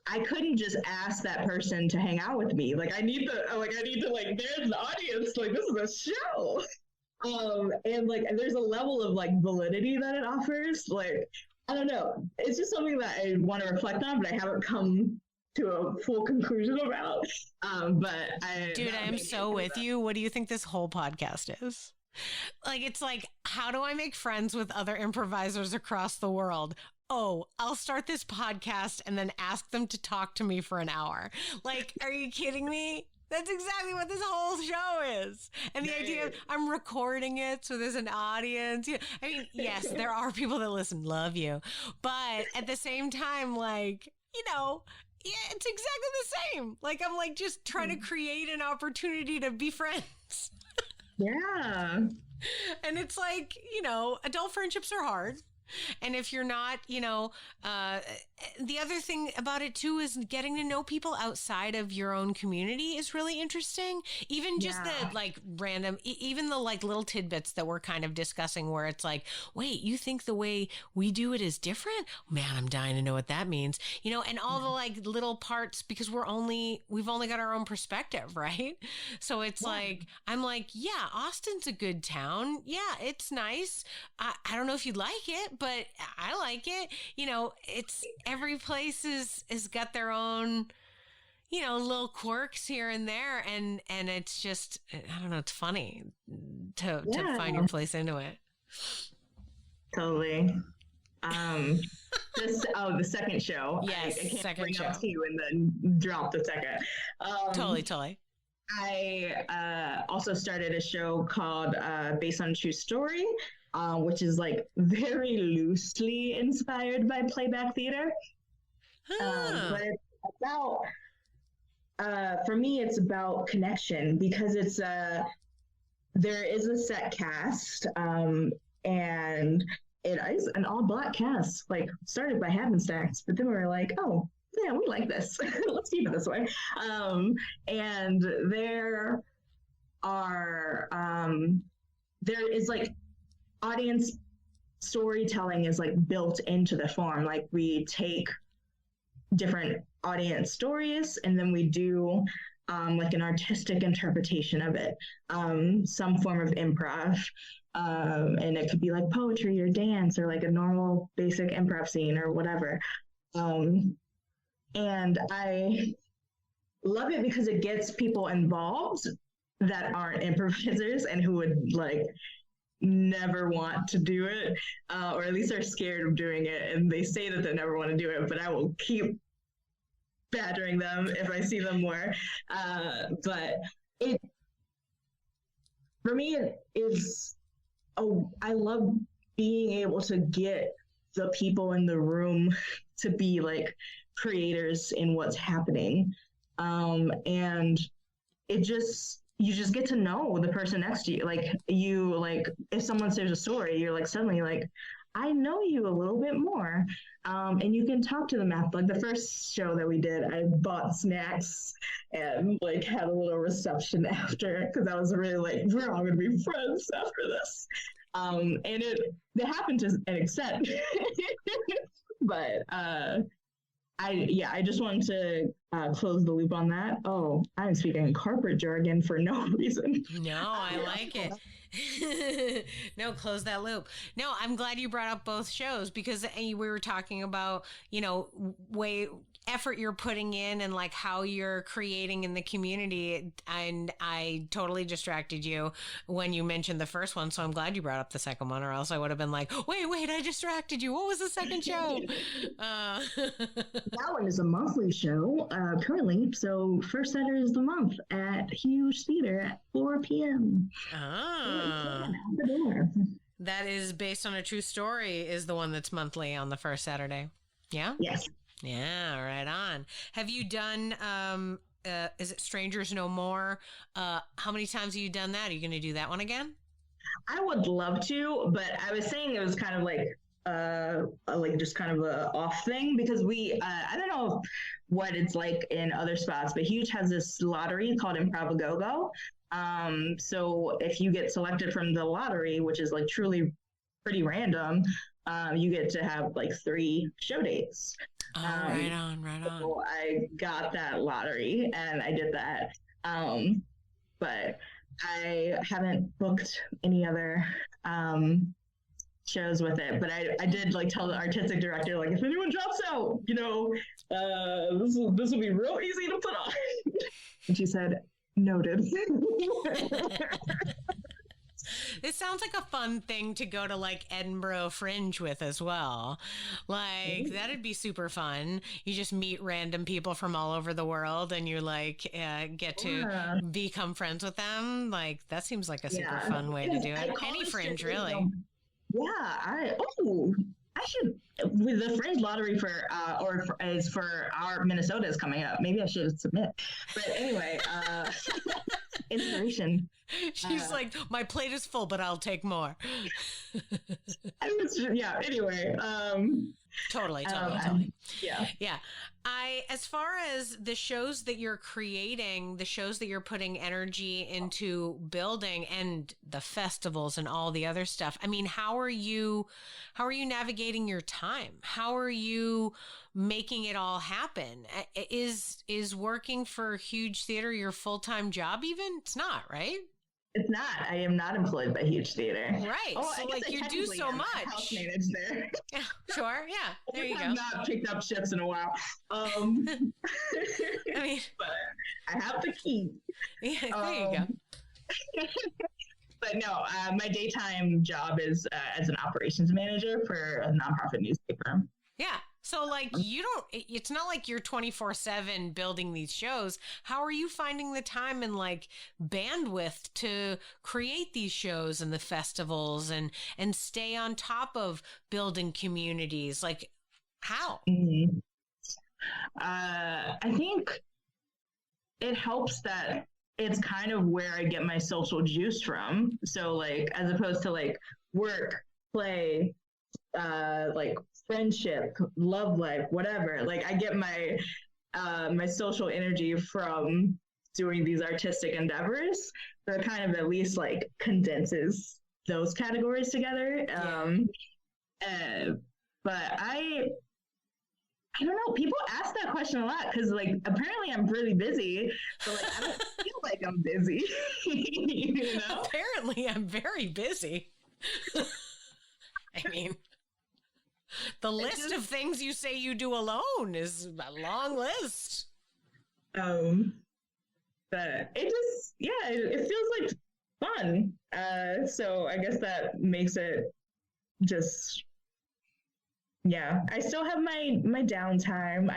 I couldn't just ask that person to hang out with me. I need to there's the audience. This is a show. And there's a level of validity that it offers. I don't know. It's just something that I want to reflect on, but I haven't come to a full conclusion about. But I am so with you. What do you think this whole podcast is? It's how do I make friends with other improvisers across the world? Oh, I'll start this podcast and then ask them to talk to me for an hour. Are you kidding me? That's exactly what this whole show is. And the idea of I'm recording it so there's an audience. I mean, yes, there are people that listen, love you. But at the same time, yeah, it's exactly the same. I'm just trying to create an opportunity to be friends. Yeah. And it's adult friendships are hard. And if you're not, the other thing about it too is getting to know people outside of your own community is really interesting. Even just the random, even the little tidbits that we're kind of discussing where it's wait, you think the way we do it is different? Man, I'm dying to know what that means. And all the little parts, because we've only got our own perspective, right? So it's I'm yeah, Austin's a good town. Yeah, it's nice. I don't know if you'd like it, but I like it. It's every place is got their own, little quirks here and there. And it's just, I don't know, it's funny to find your place into it. Totally. The second show. Yes, I can't second bring show. up to you and then drop the second. Totally. I also started a show called Based on a True Story, which is like very loosely inspired by playback theater. But it's about, for me, it's about connection because it's there is a set cast, and it is an all Black cast, like started by happenstance, but then we were like, oh, yeah, we like this. Let's keep it this way. And there are, there is like audience storytelling is like built into the form. Like we take different audience stories and then we do like an artistic interpretation of it, some form of improv. And it could be like poetry or dance or like a normal basic improv scene or whatever. And I love it because it gets people involved that aren't improvisers and who would like never want to do it, or at least are scared of doing it. And they say that they never want to do it, but I will keep battering them if I see them more. But it, for me, it is, I love being able to get the people in the room to be like creators in what's happening. And it just, you just get to know the person next to you. Like you, like if someone says a story, you're like suddenly like, I know you a little bit more. And you can talk to them after. Like the first show that we did, I bought snacks and like had a little reception after, because I was really like, we're all gonna be friends after this. And it happened to an extent. But I just wanted to close the loop on that. Oh, I'm speaking corporate jargon for no reason. No, I like it. No, close that loop. No, I'm glad you brought up both shows because we were talking about, effort you're putting in and like how you're creating in the community. And I totally distracted you when you mentioned the first one. So I'm glad you brought up the second one, or else I would have been like, wait, I distracted you. What was the second show? That one is a monthly show currently. So first Saturday is the month at Huge Theater at 4 p.m. That is Based on a True Story is the one that's monthly on the first Saturday. Yeah? Yes. Yeah, right on. Have you done, is it Strangers No More? How many times have you done that? Are you going to do that one again? I would love to, but I was saying it was kind of like just kind of a off thing because we, I don't know what it's like in other spots, but Huge has this lottery called Improv a Go-Go. So if you get selected from the lottery, which is like truly pretty random, you get to have like 3 show dates. Right on. So I got that lottery and I did that. But I haven't booked any other shows with it. But I did like tell the artistic director, like, if anyone drops out, this will be real easy to put on. And she said, noted. It sounds like a fun thing to go to like Edinburgh Fringe with as well. Like that'd be super fun. You just meet random people from all over the world and you like get to become friends with them. Like that seems like a super fun way to do it. Any Fringe really. I should, with the Fringe lottery for our Minnesota is coming up. Maybe I should submit. But anyway, inspiration. She's like, my plate is full, but I'll take more. Anyway. Totally. Yeah. As far as the shows that you're creating, the shows that you're putting energy into building and the festivals and all the other stuff, I mean, how are you navigating your time? How are you making it all happen? Is working for Huge Theater your full-time job even? It's not, right? It's not. I am not employed by Huge Theater. Right. Oh, so like you do so much. House manage there. Yeah, sure. Yeah. There you go. I've not picked up shifts in a while. I mean, but I have the key. Yeah, there you go. But no, my daytime job is as an operations manager for a nonprofit newspaper. Yeah. So like it's not like you're 24/7 building these shows. How are you finding the time and like bandwidth to create these shows and the festivals and stay on top of building communities? Like how? Mm-hmm. I think it helps that it's kind of where I get my social juice from. So like, as opposed to like work, play, like friendship, love life, whatever. Like I get my my social energy from doing these artistic endeavors. So it kind of at least like condenses those categories together. But I don't know. People ask that question a lot because, like, apparently I'm really busy, but like I don't feel like I'm busy. You know? Apparently, I'm very busy. I mean, the list of things you say you do alone is a long list. But it just, yeah, it feels like fun. So I guess that makes it just. Yeah, I still have my downtime.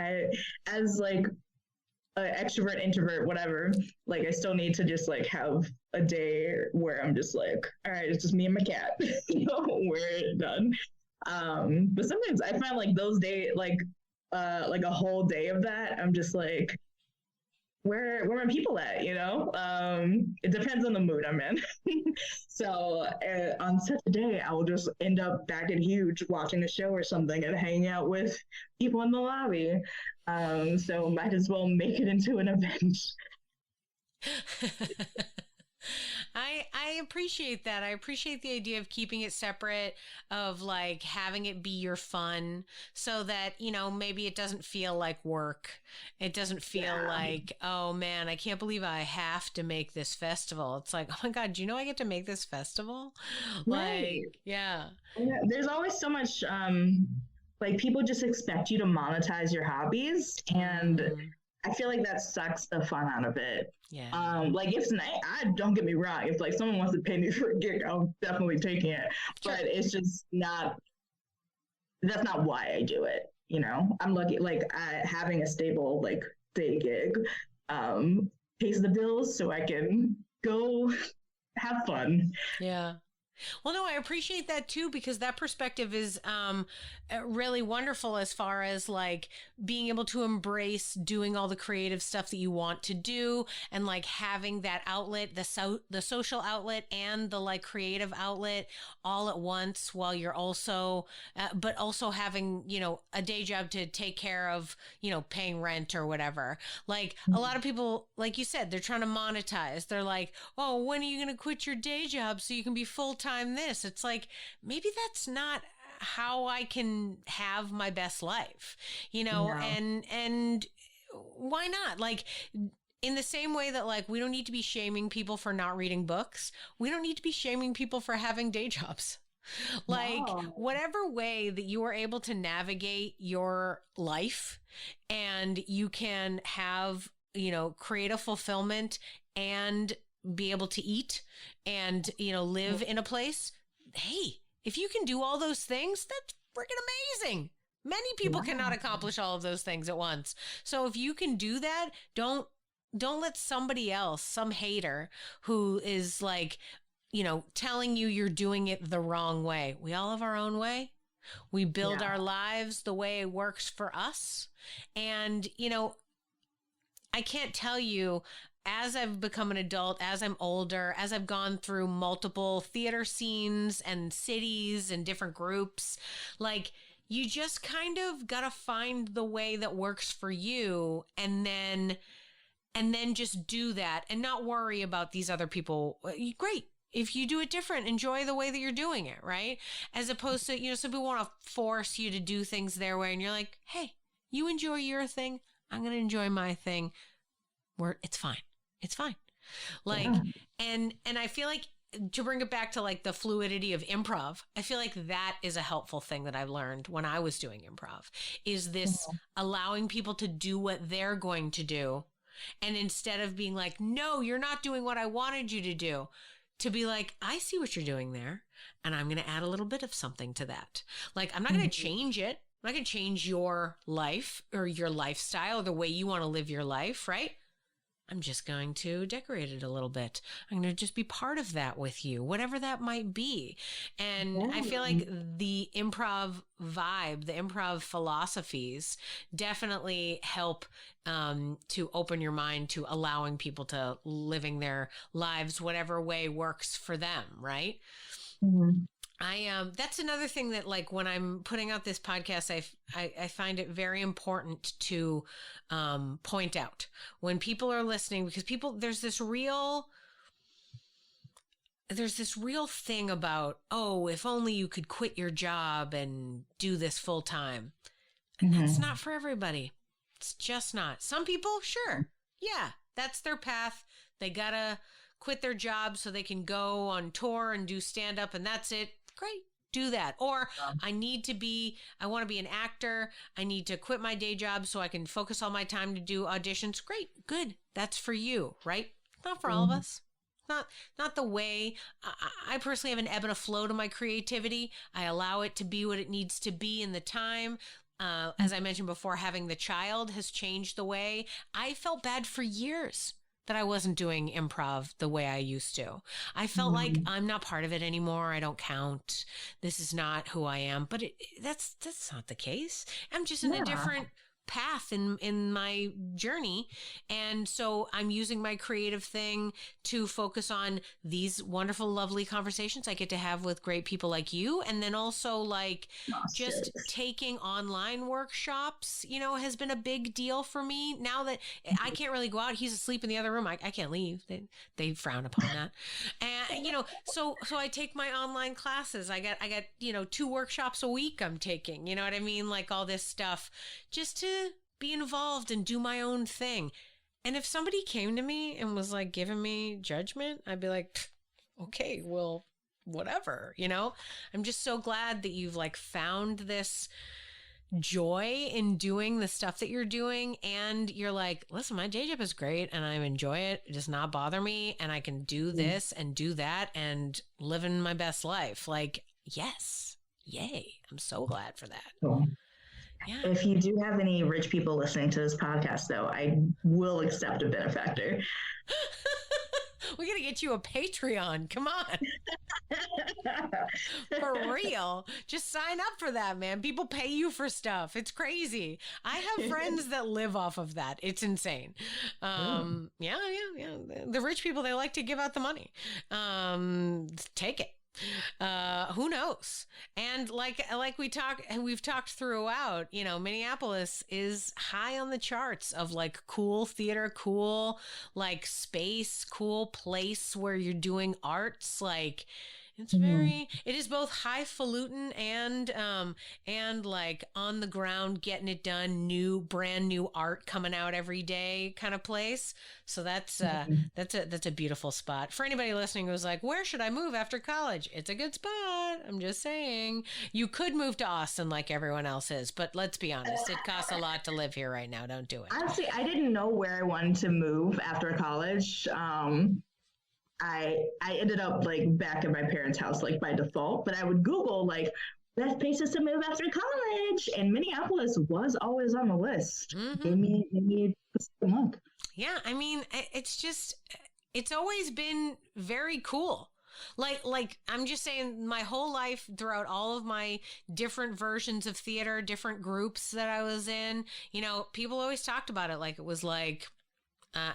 As like an extrovert, introvert, whatever, like I still need to just like have a day where I'm just like, all right, it's just me and my cat. We're done. But sometimes I find like those days, like a whole day of that, I'm just like, where are my people at? It depends on the mood I'm in. So on such a day, I will just end up back at Huge watching a show or something and hanging out with people in the lobby. So might as well make it into an event. I appreciate that. I appreciate the idea of keeping it separate, of like having it be your fun so that, maybe it doesn't feel like work. It doesn't feel like, oh man, I can't believe I have to make this festival. It's like, oh my God, do you know I get to make this festival? Right. Like, yeah. There's always so much, like people just expect you to monetize your hobbies, and I feel like that sucks the fun out of it. Yeah. Like if I don't get me wrong, if like someone wants to pay me for a gig, I'm definitely taking it. Sure. But it's just not. That's not why I do it. I'm lucky. Like having a stable like day gig pays the bills, so I can go have fun. Yeah. Well, no, I appreciate that too, because that perspective is really wonderful as far as like being able to embrace doing all the creative stuff that you want to do and like having that outlet, the social outlet and the like creative outlet all at once while you're also, but also having, a day job to take care of, paying rent or whatever. Like a lot of people, like you said, they're trying to monetize. They're like, oh, when are you going to quit your day job so you can be full-time this? It's like, maybe that's not how I can have my best life, and why not? Like, in the same way that like we don't need to be shaming people for not reading books, we don't need to be shaming people for having day jobs. Like whatever way that you are able to navigate your life and you can have, creative fulfillment and be able to eat and, live in a place. Hey, if you can do all those things, that's freaking amazing. Many people cannot accomplish all of those things at once. So if you can do that, don't let somebody else, some hater who is like, telling you you're doing it the wrong way. We all have our own way. We build our lives the way it works for us. And, I can't tell you, as I've become an adult, as I'm older, as I've gone through multiple theater scenes and cities and different groups, like you just kind of got to find the way that works for you and then just do that and not worry about these other people. Great. If you do it different, enjoy the way that you're doing it, right? As opposed to, some people want to force you to do things their way and you're like, hey, you enjoy your thing. I'm going to enjoy my thing. It's fine. It's fine. Like, and I feel like to bring it back to like the fluidity of improv, I feel like that is a helpful thing that I've learned when I was doing improv is this allowing people to do what they're going to do. And instead of being like, no, you're not doing what I wanted you to do, to be like, I see what you're doing there. And I'm going to add a little bit of something to that. Like, I'm not going to change it. I'm not going to change your life or your lifestyle or the way you want to live your life, right? I'm just going to decorate it a little bit. I'm going to just be part of that with you, whatever that might be. And I feel like the improv vibe, the improv philosophies definitely help to open your mind to allowing people to living their lives whatever way works for them, right? Mm-hmm. That's another thing that, like, when I'm putting out this podcast, I find it very important to point out when people are listening, because there's this real thing about, oh, if only you could quit your job and do this full time. And that's not for everybody. It's just not. Some people, sure. Yeah, that's their path. They gotta quit their job so they can go on tour and do stand up, and that's it. Great. Do that. Or I want to be an actor. I need to quit my day job so I can focus all my time to do auditions. Great. Good. That's for you, right? Not for all of us. Not the way. I personally have an ebb and a flow to my creativity. I allow it to be what it needs to be in the time. As I mentioned before, having the child has changed the way. I felt bad for years that I wasn't doing improv the way I used to. I felt like I'm not part of it anymore. I don't count. This is not who I am. But that's not the case. I'm just in a different path in my journey. And so I'm using my creative thing to focus on these wonderful, lovely conversations I get to have with great people like you. And then also, like, just taking online workshops, has been a big deal for me. Now that I can't really go out, he's asleep in the other room. I can't leave. They frown upon that. And, so I take my online classes. I got 2 workshops a week I'm taking, you know what I mean? Like, all this stuff just to be involved and do my own thing. And if somebody came to me and was like giving me judgment, I'd be like, okay, well, whatever, I'm just so glad that you've like found this joy in doing the stuff that you're doing. And you're like, listen, my day job is great and I enjoy it. It does not bother me. And I can do this and do that and living my best life. Like, yes. Yay. I'm so glad for that. Cool. Yeah. If you do have any rich people listening to this podcast, though, I will accept a benefactor. We got to get you a Patreon. Come on. For real. Just sign up for that, man. People pay you for stuff. It's crazy. I have friends that live off of that. It's insane. Yeah. The rich people, they like to give out the money. Take it. Who knows? And like we've talked throughout, Minneapolis is high on the charts of like cool theater, cool like space, cool place where you're doing arts. Like, it's it is both highfalutin and like on the ground, getting it done, brand new art coming out every day kind of place. So that's a beautiful spot. For anybody listening who's like, where should I move after college? It's a good spot. I'm just saying. You could move to Austin like everyone else is, but let's be honest, it costs a lot to live here right now. Don't do it. Honestly, I didn't know where I wanted to move after college. I ended up like back at my parents' house, like by default, but I would Google like best places to move after college, and Minneapolis was always on the list. Give me a look. Yeah, I mean, it's always been very cool. Like I'm just saying, my whole life, throughout all of my different versions of theater, different groups that I was in, people always talked about it like it was like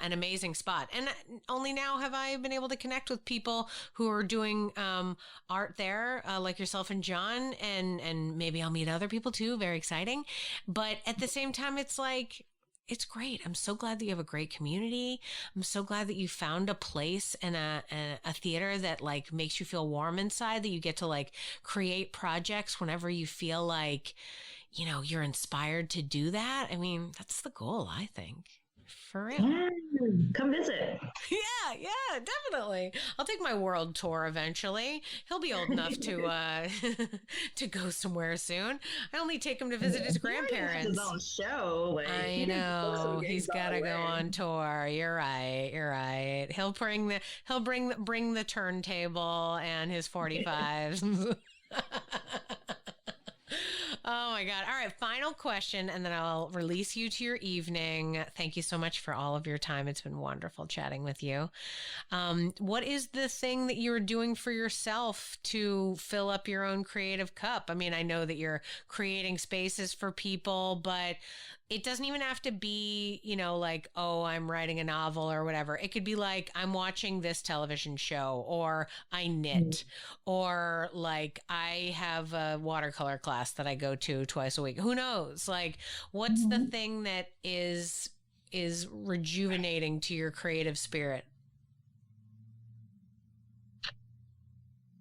an amazing spot. And only now have I been able to connect with people who are doing art there, like yourself and John, and maybe I'll meet other people too. Very exciting. But at the same time, it's like, it's great. I'm so glad that you have a great community. I'm so glad that you found a place and a theater that like makes you feel warm inside, that you get to like create projects whenever you feel like, you're inspired to do that. I mean, that's the goal, I think. For real. Yeah, come visit. Yeah, definitely. I'll take my world tour eventually. He'll be old enough to to go somewhere soon. I only take him to visit his grandparents. His own show. Like, I know. He's got to go on tour. You're right. He'll bring the turntable and his 45s. Oh my God. All right. Final question, and then I'll release you to your evening. Thank you so much for all of your time. It's been wonderful chatting with you. What is the thing that you're doing for yourself to fill up your own creative cup? I mean, I know that you're creating spaces for people, but it doesn't even have to be, like, oh, I'm writing a novel or whatever. It could be like, I'm watching this television show, or I knit, or like I have a watercolor class that I go to twice a week. Who knows? Like, what's the thing that is rejuvenating to your creative spirit?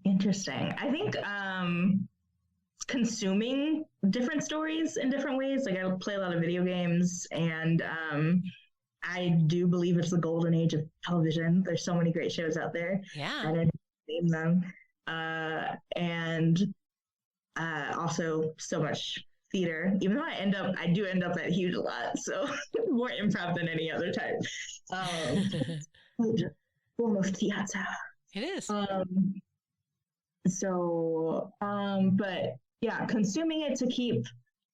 Interesting. I think consuming different stories in different ways. Like, I play a lot of video games, and I do believe it's the golden age of television. There's so many great shows out there. Yeah. I didn't name them. And also so much theater, even though I do end up at Huge a lot. So more improv than any other time. Form of theater. It is. But yeah, consuming it to keep,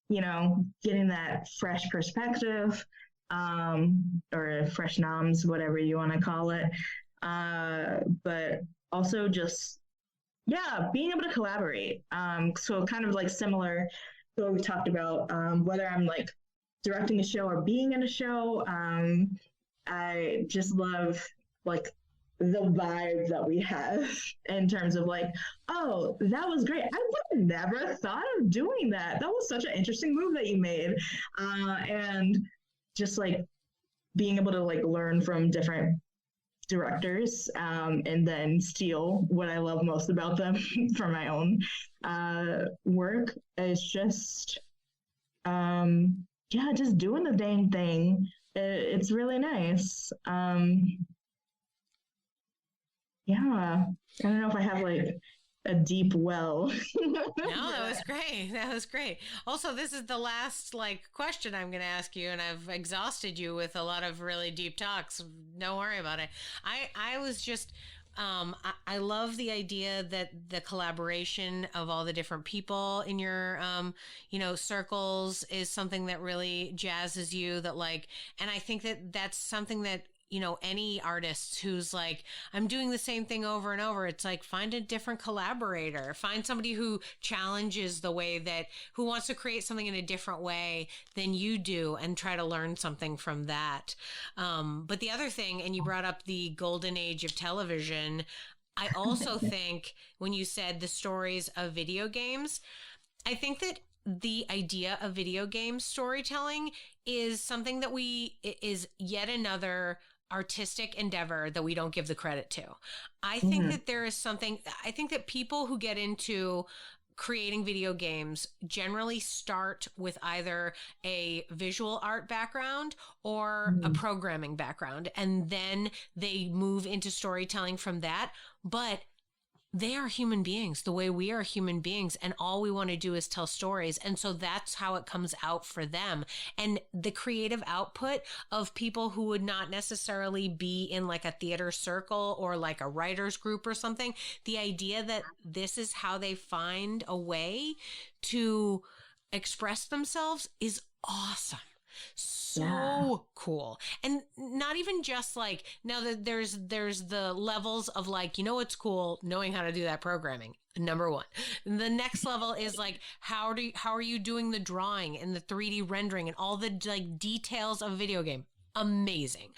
getting that fresh perspective, or fresh noms, whatever you want to call it. But also just, being able to collaborate. So kind of like similar to what we talked about, whether I'm like directing a show or being in a show, I just love like the vibe that we have in terms of like, oh, that was great. I would have never thought of doing that. That was such an interesting move that you made. And just like being able to like learn from different directors, and then steal what I love most about them for my own work. Is just, just doing the dang thing. It's really nice. I don't know if I have like a deep well. No, that was great. That was great. Also, this is the last question I'm going to ask you, and I've exhausted you with a lot of really deep talks. Don't worry about it. I was just, I love the idea that the collaboration of all the different people in your, circles is something that really jazzes you, and I think that that's something that, any artist who's like, I'm doing the same thing over and over. It's like, find a different collaborator, find somebody who challenges the way who wants to create something in a different way than you do, and try to learn something from that. But the other thing, and you brought up the golden age of television, I also think when you said the stories of video games, I think that the idea of video game storytelling is something that is yet another artistic endeavor that we don't give the credit to. I think that there is I think that people who get into creating video games generally start with either a visual art background or a programming background, and then they move into storytelling from that. But they are human beings the way we are human beings, and all we want to do is tell stories. And so that's how it comes out for them. And the creative output of people who would not necessarily be in like a theater circle or like a writer's group or something, the idea that this is how they find a way to express themselves is awesome. So cool. And not even just like, now that there's the levels of like, what's cool, knowing how to do that programming, number one. The next level is like, how are you doing the drawing and the 3D rendering and all the like details of a video game? Amazing.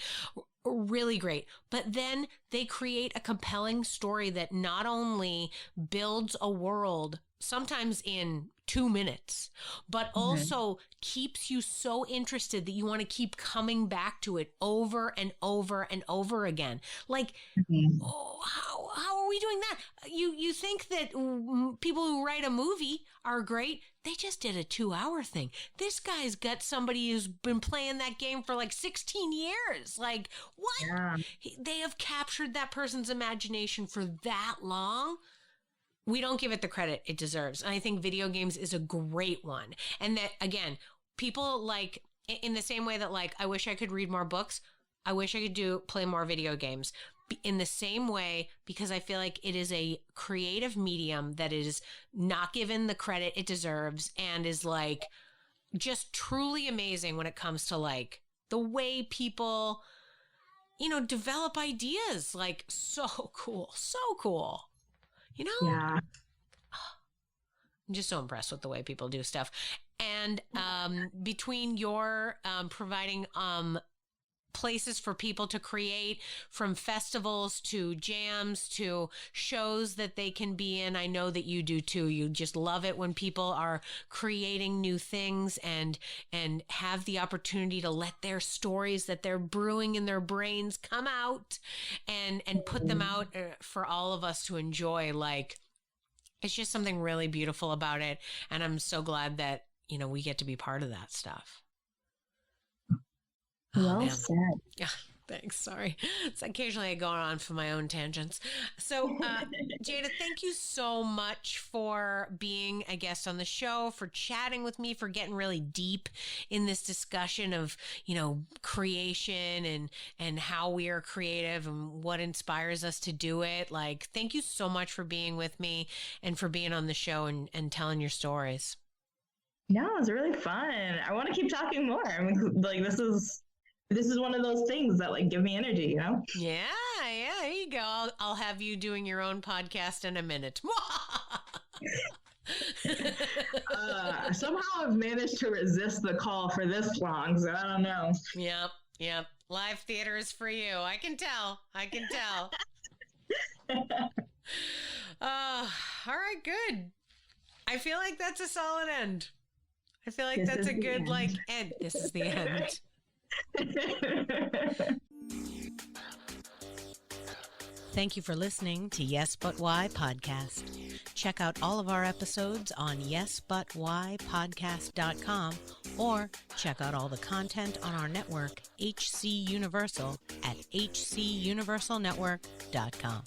Really great. But then they create a compelling story that not only builds a world, sometimes in 2 minutes, but also keeps you so interested that you want to keep coming back to it over and over and over again. Like, how are we doing that? You think that people who write a movie are great. They just did a 2-hour thing. This guy's got somebody who's been playing that game for like 16 years. Like, what? Yeah. They have captured that person's imagination for that long. We don't give it the credit it deserves. And I think video games is a great one. And that, again, people like, in the same way that like, I wish I could read more books, I wish I could play more video games. in the same way, because I feel like it is a creative medium that is not given the credit it deserves and is like just truly amazing when it comes to like the way people, you know, develop ideas. Like so cool, you know? Yeah. I'm just so impressed with the way people do stuff. And between your providing places for people to create, from festivals to jams to shows that they can be in, I know that you do too. You just love it when people are creating new things and have the opportunity to let their stories that they're brewing in their brains come out and put them out for all of us to enjoy. Like, it's just something really beautiful about it. And I'm so glad that, you know, we get to be part of that stuff. Well said. Yeah, thanks. Sorry. So occasionally I go on for my own tangents. So, Jada, thank you so much for being a guest on the show, for chatting with me, for getting really deep in this discussion of, you know, creation and how we are creative and what inspires us to do it. Like, thank you so much for being with me and for being on the show and telling your stories. No, it's really fun. I want to keep talking more. I mean, like, this is one of those things that like give me energy, you know? Yeah, there you go. I'll have you doing your own podcast in a minute. Somehow I've managed to resist the call for this long, so I don't know. Yep. Live theater is for you. I can tell. All right, good. I feel like that's a solid end. I feel like that's a good end. This is the end. Thank you for listening to Yes But Why podcast. Check out all of our episodes on yesbutwhypodcast.com or check out all the content on our network, HC Universal, at hcuniversalnetwork.com.